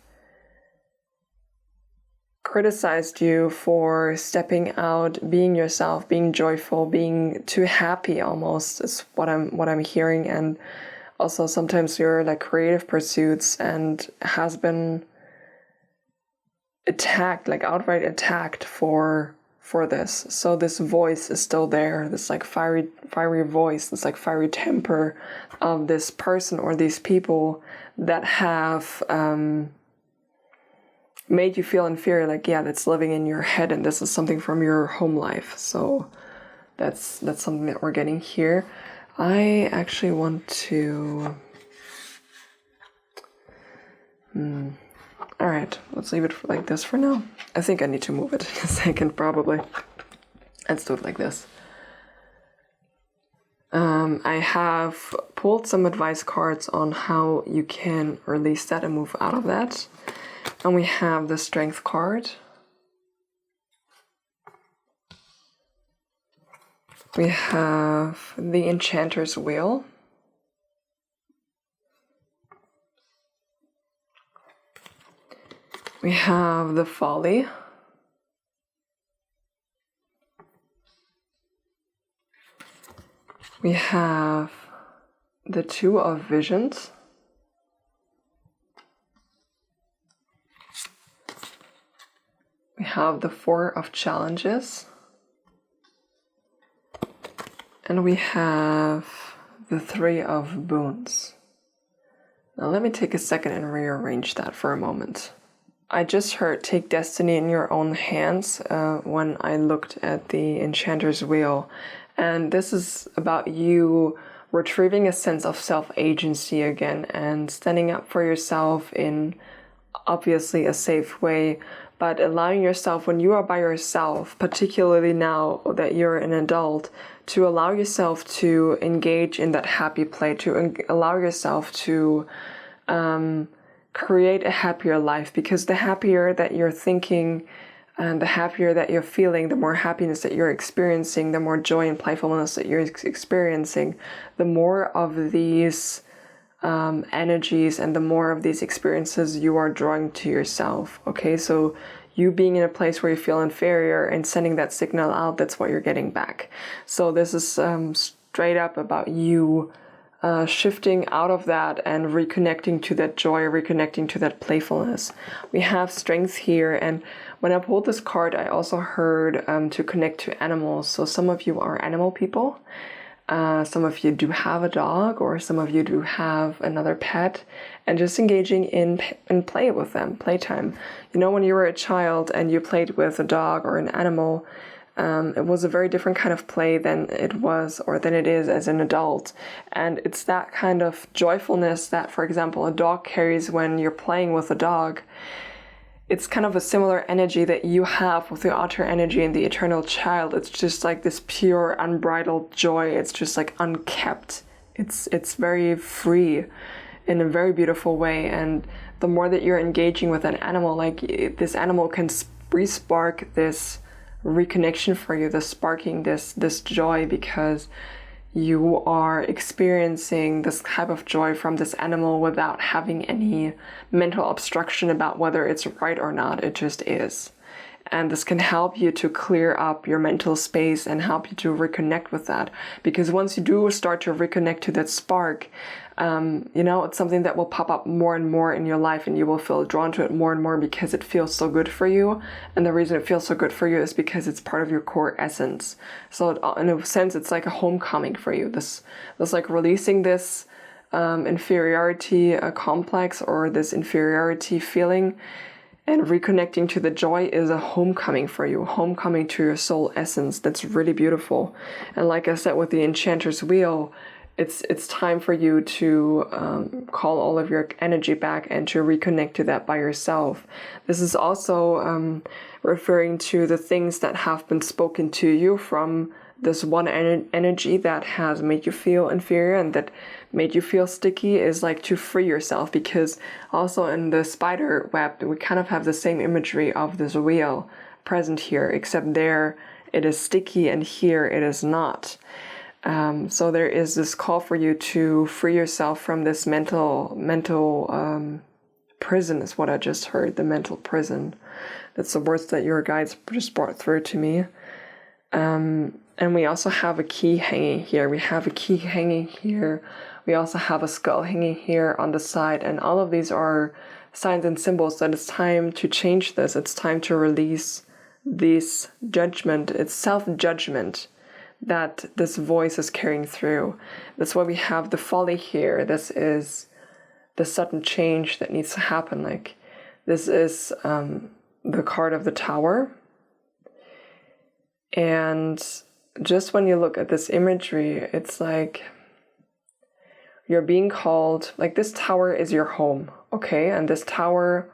criticized you for stepping out, being yourself, being joyful, being too happy almost, is what I'm hearing. And also sometimes your like creative pursuits, and has been attacked, like outright attacked for this. So this voice is still there, this like fiery voice, this like fiery temper of this person or these people that have made you feel inferior, like, that's living in your head, and this is something from your home life. So that's something that we're getting here. I actually want to all right, let's leave it like this for now. I think I need to move it in a second, probably. Let's do it like this. I have pulled some advice cards on how you can release that and move out of that. And we have the Strength card. We have the Enchanter's Wheel. We have the Folly. We have the Two of Visions. We have the Four of Challenges. And we have the Three of Boons. Now let me take a second and rearrange that for a moment. I just heard take destiny in your own hands when I looked at the Enchanter's Wheel. And this is about you retrieving a sense of self-agency again and standing up for yourself in obviously a safe way but allowing yourself, when you are by yourself, particularly now that you're an adult, to allow yourself to engage in that happy play, to allow yourself to create a happier life, because the happier that you're thinking and the happier that you're feeling, the more happiness that you're experiencing, the more joy and playfulness that you're experiencing, the more of these energies and the more of these experiences you are drawing to yourself. Okay, so you being in a place where you feel inferior and sending that signal out, that's what you're getting back. So this is straight up about you shifting out of that and reconnecting to that joy, reconnecting to that playfulness. We have strength here, and when I pulled this card, I also heard to connect to animals. So some of you are animal people. Some of you do have a dog, or some of you do have another pet, and just engaging in play with them, playtime. You know, when you were a child and you played with a dog or an animal, it was a very different kind of play than it was, or than it is as an adult. And it's that kind of joyfulness that, for example, a dog carries when you're playing with a dog. It's kind of a similar energy that you have with the otter energy and the eternal child. It's just like this pure, unbridled joy. It's just like unkept. It's very free in a very beautiful way. And the more that you're engaging with an animal, like this animal can re-spark this reconnection for you, this sparking, this joy, because you are experiencing this type of joy from this animal without having any mental obstruction about whether it's right or not. It just is. And this can help you to clear up your mental space and help you to reconnect with that. Because once you do start to reconnect to that spark, it's something that will pop up more and more in your life, and you will feel drawn to it more and more because it feels so good for you. And the reason it feels so good for you is because it's part of your core essence. So in a sense, it's like a homecoming for you. This like releasing this inferiority complex, or this inferiority feeling, and reconnecting to the joy is a homecoming for you, homecoming to your soul essence. That's really beautiful. And like I said, with the Enchanter's Wheel, it's time for you to call all of your energy back and to reconnect to that by yourself. This is also referring to the things that have been spoken to you from this one energy that has made you feel inferior and that made you feel sticky, is like to free yourself. Because also in the spider web, we kind of have the same imagery of this wheel present here, except there it is sticky and here it is not. So there is this call for you to free yourself from this mental prison, is what I just heard, the mental prison. That's the words that your guides just brought through to me. And we also have a key hanging here. We have a key hanging here. We also have a skull hanging here on the side. And all of these are signs and symbols that it's time to change this. It's time to release this judgment. It's self-judgment that this voice is carrying through. That's why we have the folly here. This is the sudden change that needs to happen. Like, this is the card of the Tower. And just when you look at this imagery, it's like you're being called, like this tower is your home, okay? And this tower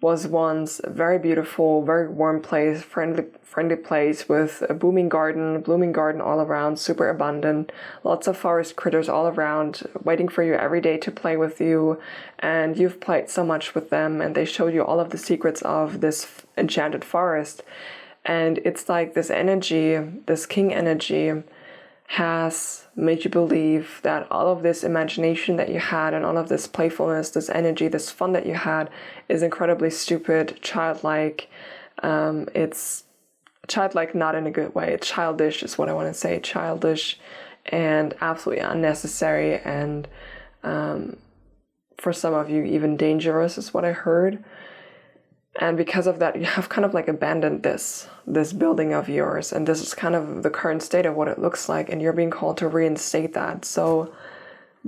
was once a very beautiful, very warm place, friendly place with a blooming garden all around, super abundant, lots of forest critters all around, waiting for you every day to play with you. And you've played so much with them, and they showed you all of the secrets of this enchanted forest. And it's like this energy, this king energy, has made you believe that all of this imagination that you had and all of this playfulness, this energy, this fun that you had is incredibly stupid, childlike. It's childlike not in a good way. It's childish is what I want to say. Childish and absolutely unnecessary, and for some of you even dangerous is what I heard. And because of that, you have kind of like abandoned this building of yours. And this is kind of the current state of what it looks like. And you're being called to reinstate that. So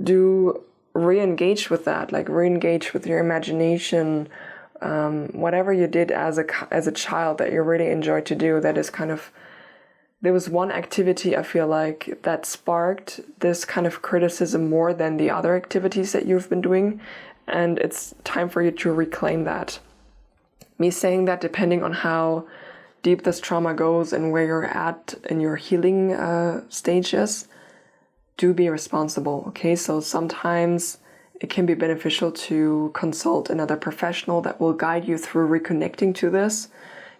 do re-engage with that, like re-engage with your imagination. Whatever you did as a child that you really enjoyed to do, that is kind of, there was one activity I feel like that sparked this kind of criticism more than the other activities that you've been doing. And it's time for you to reclaim that. Me saying that depending on how deep this trauma goes and where you're at in your healing stages, do be responsible, okay? So sometimes it can be beneficial to consult another professional that will guide you through reconnecting to this.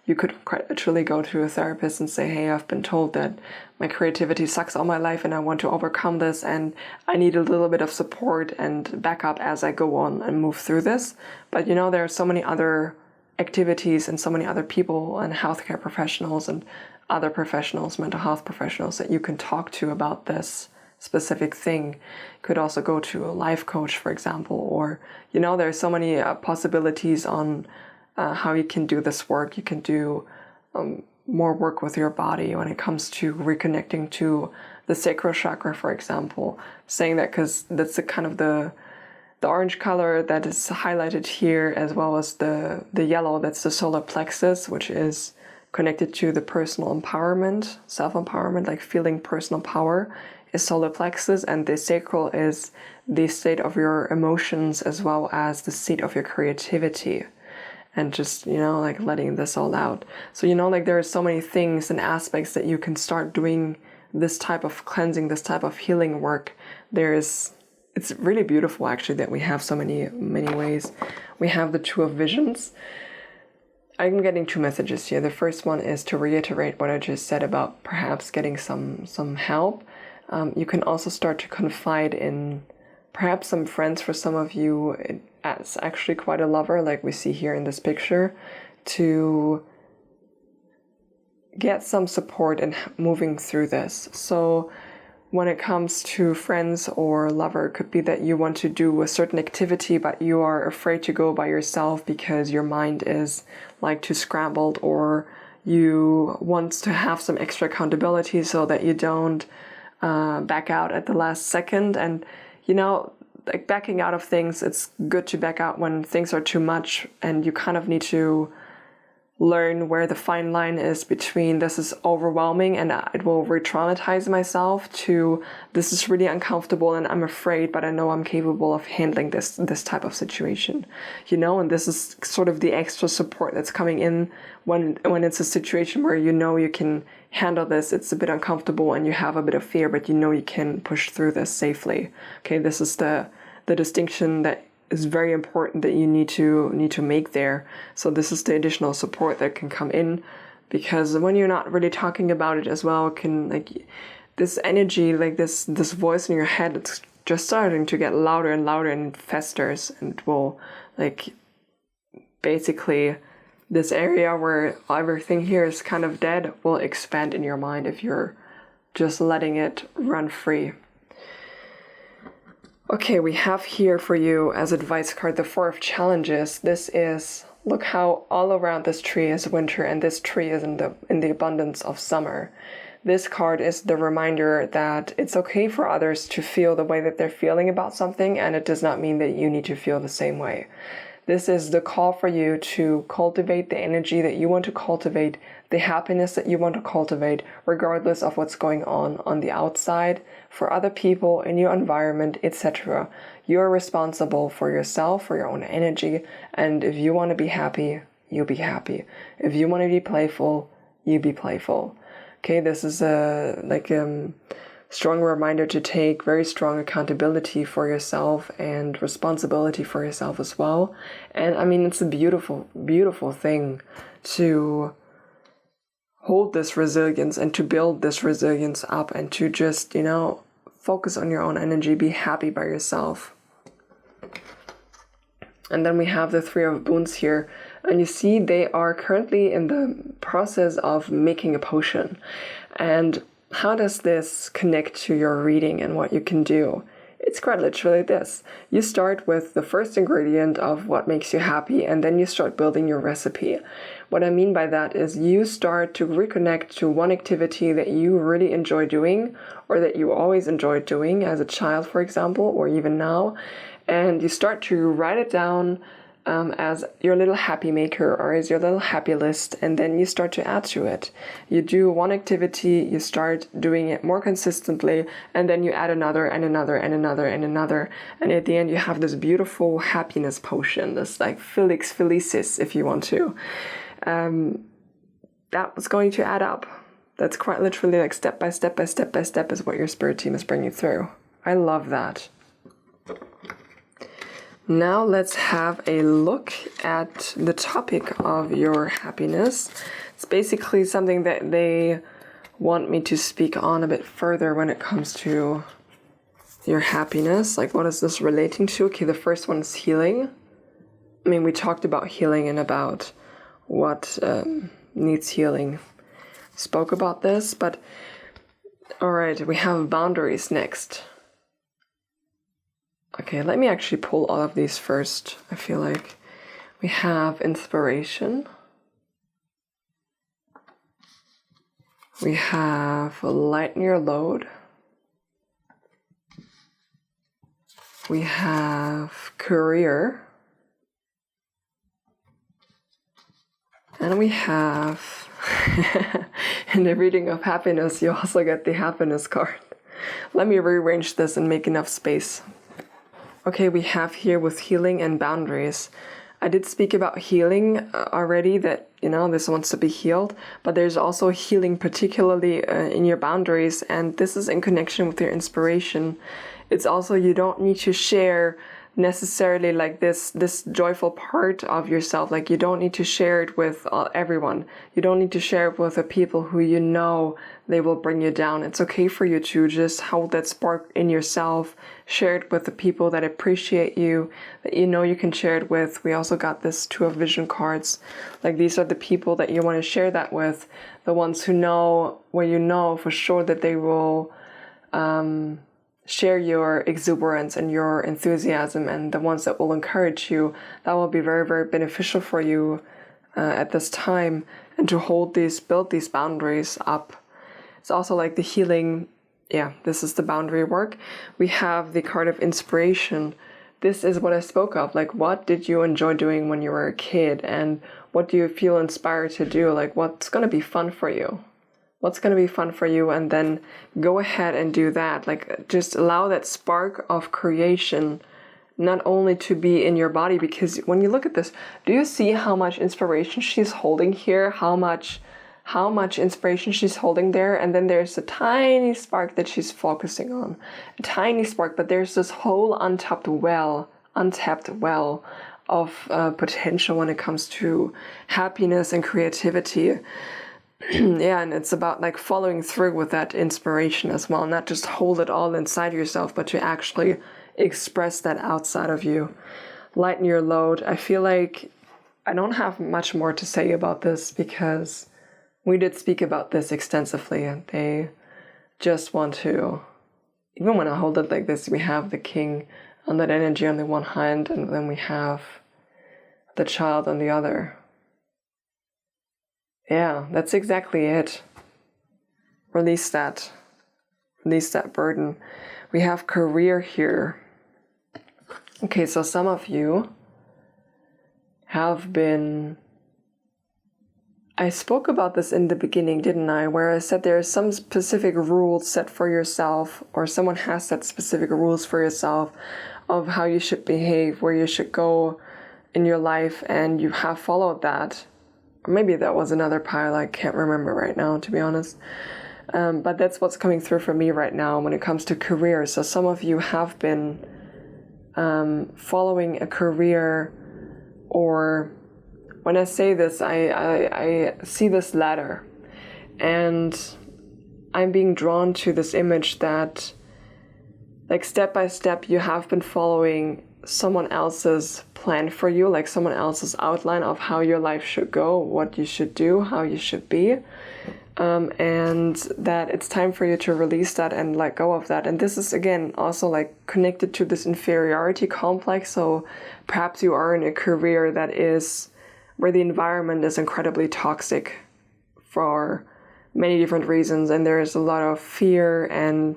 You could quite literally go to a therapist and say, hey, I've been told that my creativity sucks all my life and I want to overcome this and I need a little bit of support and backup as I go on and move through this. But there are so many other activities and so many other people and healthcare professionals and other professionals, mental health professionals that you can talk to about this specific thing. Could also go to a life coach, for example, or there are so many possibilities on how you can do this work. You can do more work with your body when it comes to reconnecting to the sacral chakra, for example. Saying that because that's the kind of the orange color that is highlighted here, as well as the yellow, that's the solar plexus, which is connected to the personal empowerment, self-empowerment, like feeling personal power, is solar plexus, and the sacral is the state of your emotions as well as the seat of your creativity. And just, like letting this all out. So, like there are so many things and aspects that you can start doing this type of cleansing, this type of healing work. It's really beautiful actually that we have so many ways. We have the Two of Visions. I'm getting two messages here. The first one is to reiterate what I just said about perhaps getting some help. You can also start to confide in perhaps some friends. For some of you, it's actually quite a lover, like we see here in this picture, to get some support in moving through this. So when it comes to friends or lover, it could be that you want to do a certain activity, but you are afraid to go by yourself because your mind is like too scrambled, or you want to have some extra accountability so that you don't back out at the last second. And like backing out of things, it's good to back out when things are too much, and you kind of need to learn where the fine line is between this is overwhelming and it will re-traumatize myself to this is really uncomfortable and I'm afraid, but I know I'm capable of handling this type of situation, and this is sort of the extra support that's coming in when it's a situation where you can handle this. It's a bit uncomfortable and you have a bit of fear, but you can push through this safely. Okay, this is the distinction that is very important that you need to make there. So this is the additional support that can come in, because when you're not really talking about it as well, can like this energy, like this voice in your head, it's just starting to get louder and louder and festers, and will like basically this area where everything here is kind of dead will expand in your mind if you're just letting it run free. Okay, we have here for you as advice card the Four of Challenges. This is, look how all around this tree is winter and this tree is in the abundance of summer. This card is the reminder that it's okay for others to feel the way that they're feeling about something, and it does not mean that you need to feel the same way. This is the call for you to cultivate the energy that you want to cultivate, the happiness that you want to cultivate, regardless of what's going on the outside, for other people, in your environment, etc. You're responsible for yourself, for your own energy, and if you want to be happy, you be happy. If you want to be playful, you be playful. Okay, this is a strong reminder to take very strong accountability for yourself and responsibility for yourself as well. And I mean, it's a beautiful, beautiful thing to hold this resilience and to build this resilience up and to just, focus on your own energy, be happy by yourself. And then we have the Three of Boons here. And you see they are currently in the process of making a potion. And how does this connect to your reading and what you can do? It's quite literally this. You start with the first ingredient of what makes you happy, and then you start building your recipe. What I mean by that is you start to reconnect to one activity that you really enjoy doing, or that you always enjoyed doing as a child, for example, or even now, and you start to write it down, as your little happy maker or as your little happy list, and then you start to add to it. You do one activity, you start doing it more consistently, and then you add another and another and another and another, and at the end you have this beautiful happiness potion, this like Felix Felicis, if you want to. That was going to add up. That's quite literally like step by step by step by step is what your spirit team is bringing through. I love that. Now let's have a look at the topic of your happiness. It's basically something that they want me to speak on a bit further when it comes to your happiness. Like, what is this relating to? Okay, the first one is healing. I mean, we talked about healing and about what needs healing. Spoke about this, but all right, we have boundaries next. Okay, let me actually pull all of these first. I feel like we have inspiration. We have lighten your load. We have career. And we have, in the reading of happiness, you also get the happiness card. Let me rearrange this and make enough space. Okay, we have here with healing and boundaries. I did speak about healing already, that, you know, this wants to be healed, but there's also healing particularly in your boundaries, and this is in connection with your inspiration. It's also, you don't need to share necessarily like this joyful part of yourself. Like, you don't need to share it with everyone. You don't need to share it with the people who you know they will bring you down. It's okay for you to just hold that spark in yourself, share it with the people that appreciate you, that you know you can share it with. We also got this 2 of vision cards. Like, these are the people that you want to share that with, the ones who know, where you know for sure that they will share your exuberance and your enthusiasm, and the ones that will encourage you. That will be very, very beneficial for you at this time, and to build these boundaries up. It's also like the healing. Yeah, this is the boundary work. We have the card of inspiration. This is what I spoke of. Like, what did you enjoy doing when you were a kid, and what do you feel inspired to do? Like, what's going to be fun for you? What's going to be fun for you, and then go ahead and do that. Like, just allow that spark of creation not only to be in your body, because when you look at this, do you see how much inspiration she's holding here? How much inspiration she's holding there, and then there's a tiny spark that she's focusing on. A tiny spark, but there's this whole untapped well of potential when it comes to happiness and creativity. Yeah, and it's about like following through with that inspiration as well, not just hold it all inside yourself, but to actually express that outside of you. Lighten your load. I feel like I don't have much more to say about this, because we did speak about this extensively, and they just want to, even when I hold it like this, we have the king on that energy on the one hand, and then we have the child on the other. Yeah, that's exactly it. Release that burden. We have career here. Okay, so some of you have been, I spoke about this in the beginning, didn't I? Where I said there are some specific rules set for yourself, or someone has set specific rules for yourself of how you should behave, where you should go in your life, and you have followed that. Or maybe that was another pile, I can't remember right now, to be honest. But that's what's coming through for me right now when it comes to career. So some of you have been following a career, or when I say this, I see this ladder, and I'm being drawn to this image that, like, step by step, you have been following someone else's plan for you, like someone else's outline of how your life should go, what you should do, how you should be, and that it's time for you to release that and let go of that. And this is, again, also like connected to this inferiority complex. So perhaps you are in a career that is where the environment is incredibly toxic for many different reasons, and there's a lot of fear and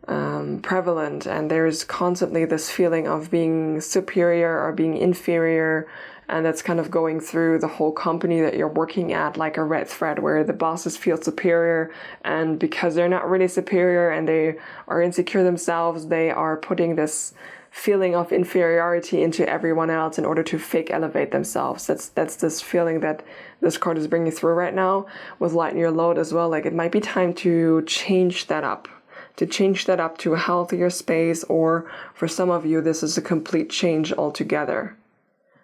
prevalent, and there's constantly this feeling of being superior or being inferior, and that's kind of going through the whole company that you're working at like a red thread, where the bosses feel superior, and because they're not really superior and they are insecure themselves, they are putting this feeling of inferiority into everyone else in order to fake elevate themselves. That's this feeling that this card is bringing through right now with lighten your load as well. Like, it might be time to change that up, to a healthier space, or for some of you, this is a complete change altogether.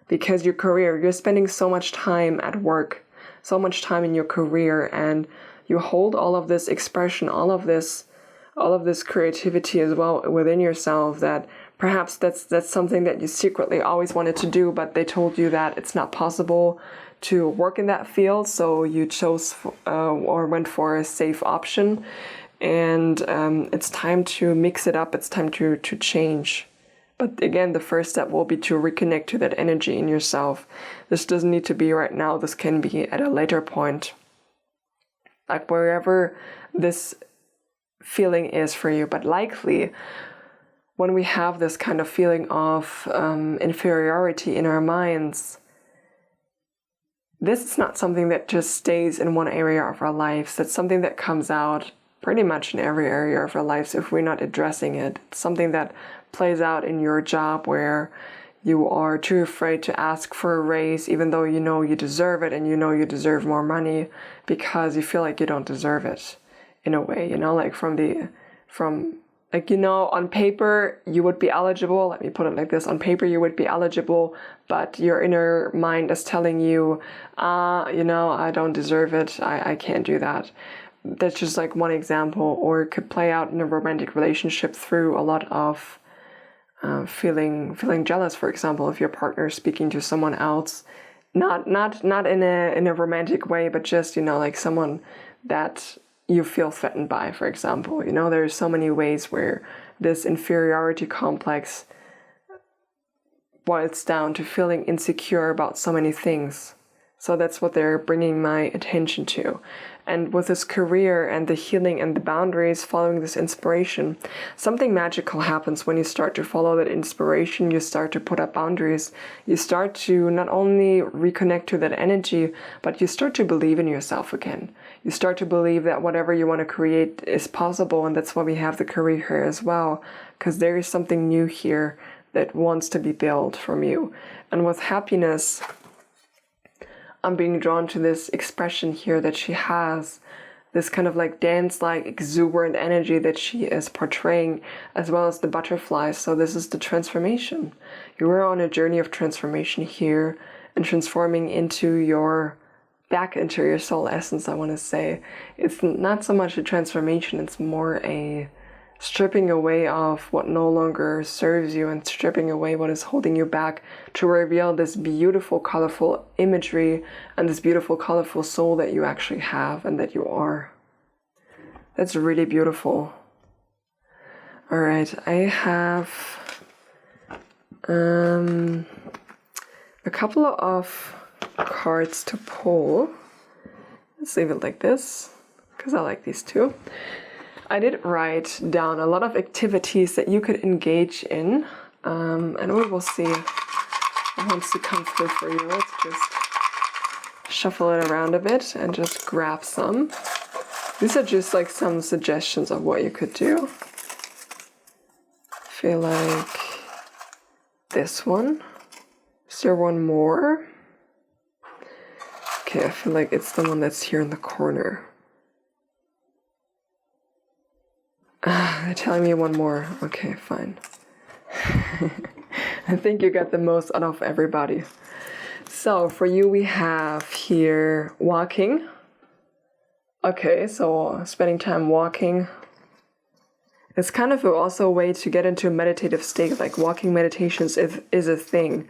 Because your career, you're spending so much time at work, so much time in your career, and you hold all of this expression, all of this creativity as well within yourself, that perhaps that's something that you secretly always wanted to do, but they told you that it's not possible to work in that field, so you chose or went for a safe option. And it's time to mix it up. It's time to change. But again, the first step will be to reconnect to that energy in yourself. This doesn't need to be right now. This can be at a later point, like wherever this feeling is for you. But likely, when we have this kind of feeling of inferiority in our minds, this is not something that just stays in one area of our lives. That's something that comes out pretty much in every area of our lives if we're not addressing it. It's something that plays out in your job, where you are too afraid to ask for a raise, even though you know you deserve it and you know you deserve more money, because you feel like you don't deserve it in a way, like on paper you would be eligible. Let me put it like this: on paper you would be eligible, but your inner mind is telling you, I don't deserve it. I can't do that. That's just like one example. Or it could play out in a romantic relationship through a lot of feeling jealous, for example, if your partner is speaking to someone else, not in a romantic way, but just like someone that you feel threatened by, for example. There's so many ways where this inferiority complex boils down to feeling insecure about so many things. So that's what they're bringing my attention to. And with this career and the healing and the boundaries, following this inspiration, something magical happens when you start to follow that inspiration. You start to put up boundaries. You start to not only reconnect to that energy, but you start to believe in yourself again. You start to believe that whatever you want to create is possible. And that's why we have the career here as well, because there is something new here that wants to be built from you. And with happiness, I'm being drawn to this expression here that she has, this kind of like dance-like exuberant energy that she is portraying, as well as the butterflies. So this is the transformation. You are on a journey of transformation here, and transforming back into your soul essence, I want to say. It's not so much a transformation, it's more a stripping away of what no longer serves you and stripping away what is holding you back, to reveal this beautiful, colorful imagery and this beautiful, colorful soul that you actually have and that you are. That's really beautiful. All right, I have a couple of cards to pull. Let's leave it like this, because I like these two. I did write down a lot of activities that you could engage in, and we will see what wants to come through for you. Let's just shuffle it around a bit and just grab some. These are just like some suggestions of what you could do. I feel like this one. Is there one more? Okay, I feel like it's the one that's here in the corner. They're telling me one more. Okay, fine. I think you got the most out of everybody. So for you, we have here walking. Okay, so spending time walking. It's kind of also a way to get into a meditative state, like walking meditations is a thing.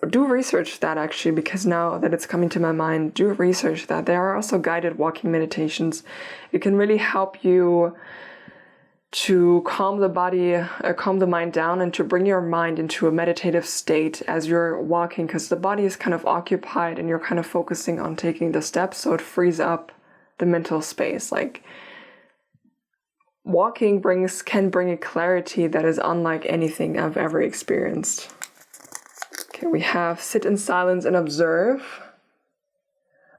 Do research that actually, because now that it's coming to my mind, do research that. There are also guided walking meditations. It can really help you to calm the body, calm the mind down, and to bring your mind into a meditative state as you're walking, because the body is kind of occupied and you're kind of focusing on taking the steps, so it frees up the mental space. Like walking can bring a clarity that is unlike anything I've ever experienced. Okay, we have sit in silence and observe.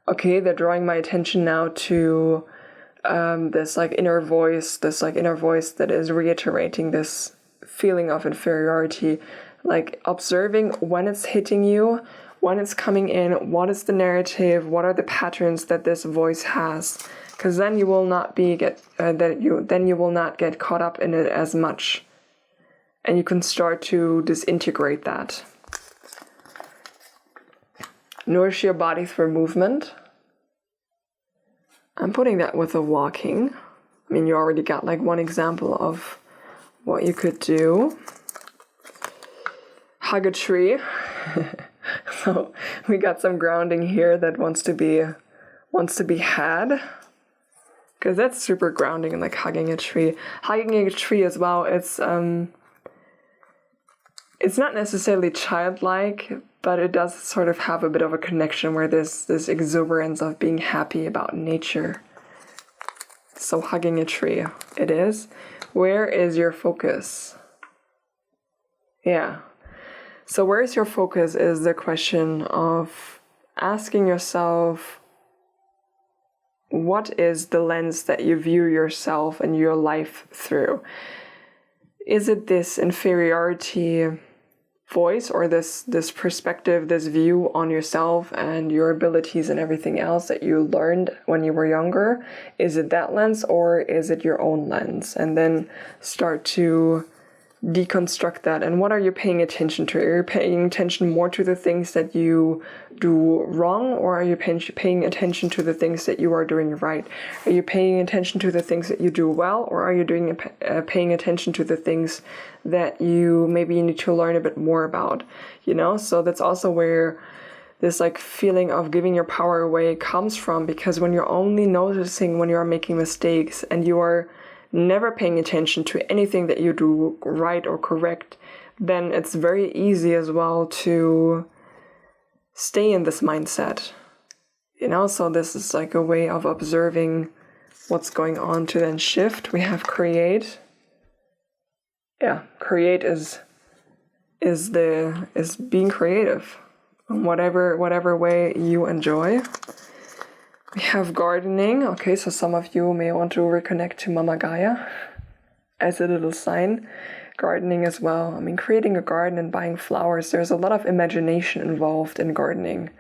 Okay, they're drawing my attention now to this inner voice that is reiterating this feeling of inferiority, like observing when it's hitting you, when it's coming in, what is the narrative, what are the patterns that this voice has, because then you will not get caught up in it as much, and you can start to disintegrate that. Nourish your body through movement. I'm putting that with the walking. I mean, you already got one example of what you could do. Hug a tree. So we got some grounding here that wants to be had. Because that's super grounding, like hugging a tree. Hugging a tree as well, it's not necessarily childlike, but it does sort of have a bit of a connection where there's this exuberance of being happy about nature. So hugging a tree, it is. Where is your focus? Yeah. So where is your focus is the question of asking yourself, what is the lens that you view yourself and your life through? Is it this inferiority voice, or this perspective, this view on yourself and your abilities and everything else that you learned when you were younger? Is it that lens, or is it your own lens? And then start to deconstruct that. And what are you paying attention to? Are you paying attention more to the things that you do wrong, or are you paying attention to the things that you are doing right? Are you paying attention to the things that you do well, or are you paying attention to the things that you maybe need to learn a bit more about? So that's also where this feeling of giving your power away comes from, because when you're only noticing when you are making mistakes and you are never paying attention to anything that you do right or correct, then it's very easy as well to stay in this mindset. So this is a way of observing what's going on to then shift. We have create. Yeah, create is being creative in whatever way you enjoy. We have gardening. Okay, so some of you may want to reconnect to Mama Gaia as a little sign. Gardening as well. I mean, creating a garden and buying flowers, there's a lot of imagination involved in gardening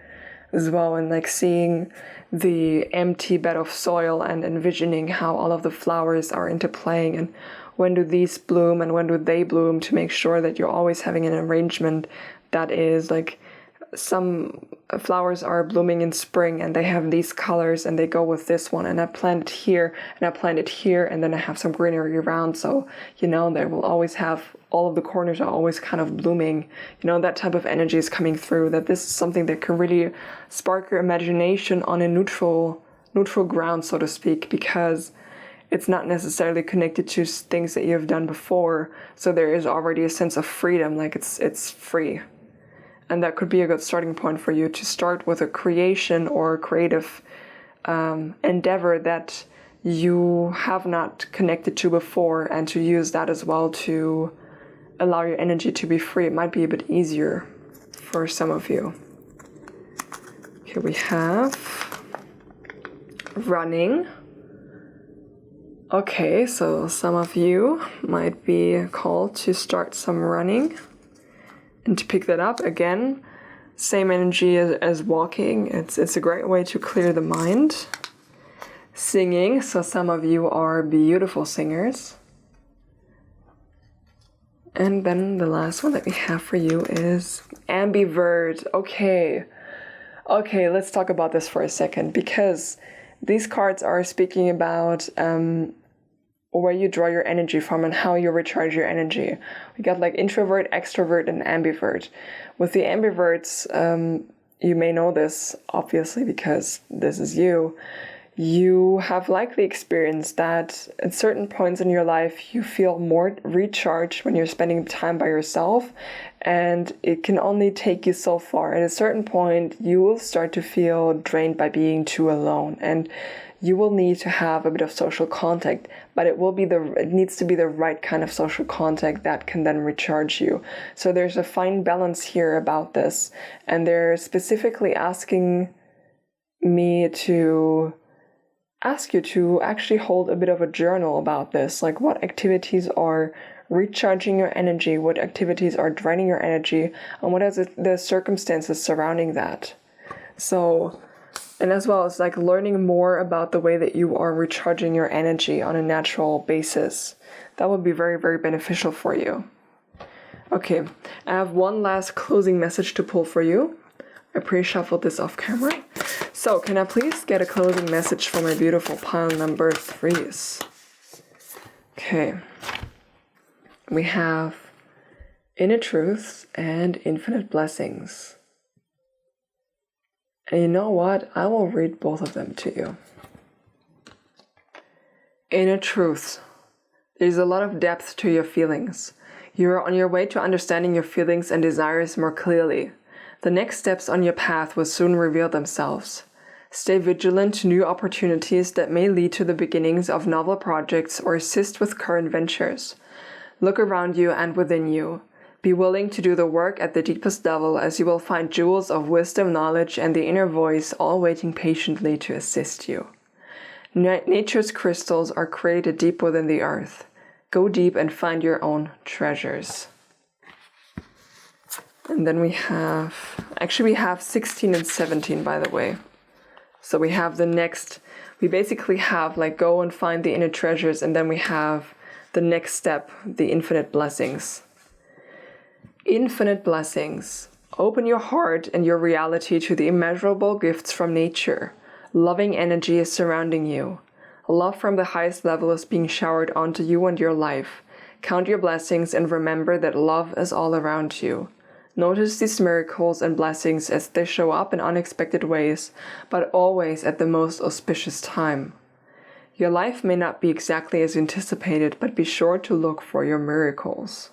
as well, and seeing the empty bed of soil and envisioning how all of the flowers are interplaying, and when do these bloom and when do they bloom, to make sure that you're always having an arrangement that is some flowers are blooming in spring and they have these colors and they go with this one, and I plant it here and I plant it here, and then I have some greenery around, so they will always have, all of the corners are always kind of blooming. That type of energy is coming through, that this is something that can really spark your imagination on a neutral ground, so to speak, because it's not necessarily connected to things that you have done before, so there is already a sense of freedom, it's free. And that could be a good starting point for you to start with a creation or creative endeavor that you have not connected to before, and to use that as well to allow your energy to be free. It might be a bit easier for some of you. Here we have running. Okay, so some of you might be called to start some running. And to pick that up, again, same energy as walking. It's a great way to clear the mind. Singing, so some of you are beautiful singers. And then the last one that we have for you is ambivert. Okay, let's talk about this for a second, because these cards are speaking about where you draw your energy from and how you recharge your energy. We got introvert, extrovert, and ambivert. With the ambiverts, you may know this, obviously, because this is you. You have likely experienced that at certain points in your life, you feel more recharged when you're spending time by yourself, and it can only take you so far. At a certain point, you will start to feel drained by being too alone, and you will need to have a bit of social contact, but it needs to be the right kind of social contact that can then recharge you. So there's a fine balance here about this, and they're specifically asking me to ask you to actually hold a bit of a journal about this, like what activities are recharging your energy, what activities are draining your energy, and what are the circumstances surrounding that. So, and as well as like learning more about the way that you are recharging your energy on a natural basis. That would be very, very beneficial for you. Okay, I have one last closing message to pull for you. I pre-shuffled this off camera. So, can I please get a closing message for my beautiful pile number 3s? Okay. We have inner truths and infinite blessings. And you know what? I will read both of them to you. Inner truths. There's a lot of depth to your feelings. You're on your way to understanding your feelings and desires more clearly. The next steps on your path will soon reveal themselves. Stay vigilant to new opportunities that may lead to the beginnings of novel projects or assist with current ventures. Look around you and within you. Be willing to do the work at the deepest level, as you will find jewels of wisdom, knowledge, and the inner voice all waiting patiently to assist you. Nature's crystals are created deep within the earth. Go deep and find your own treasures. And then we have 16 and 17, by the way. So we have we basically have like go and find the inner treasures, and then we have the next step, the infinite blessings. Infinite blessings. Open your heart and your reality to the immeasurable gifts from nature. Loving energy is surrounding you. Love from the highest level is being showered onto you and your life. Count your blessings and remember that love is all around you. Notice these miracles and blessings as they show up in unexpected ways, but always at the most auspicious time. Your life may not be exactly as anticipated, but be sure to look for your miracles.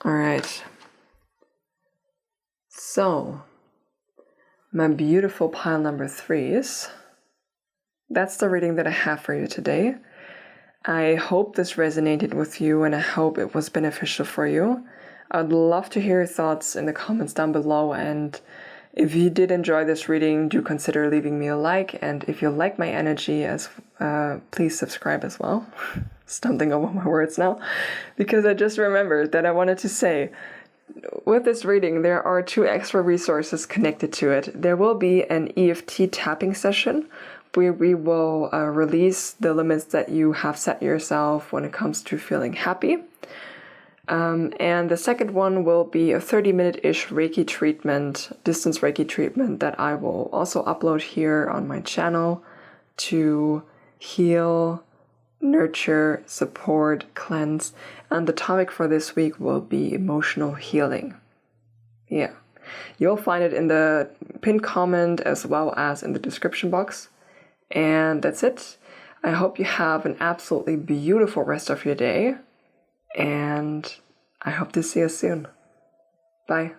All right. So, my beautiful pile number 3s. That's the reading that I have for you today. I hope this resonated with you, and I hope it was beneficial for you. I'd love to hear your thoughts in the comments down below, and if you did enjoy this reading, do consider leaving me a like, and if you like my energy, please subscribe as well. Stumbling over my words now, because I just remembered that I wanted to say, with this reading, there are 2 extra resources connected to it. There will be an EFT tapping session where we will release the limits that you have set yourself when it comes to feeling happy. And the second one will be a 30-minute-ish Reiki treatment, distance Reiki treatment, that I will also upload here on my channel to heal, nurture, support, cleanse. And the topic for this week will be emotional healing. Yeah, you'll find it in the pinned comment as well as in the description box. And that's it. I hope you have an absolutely beautiful rest of your day. And I hope to see you soon. Bye.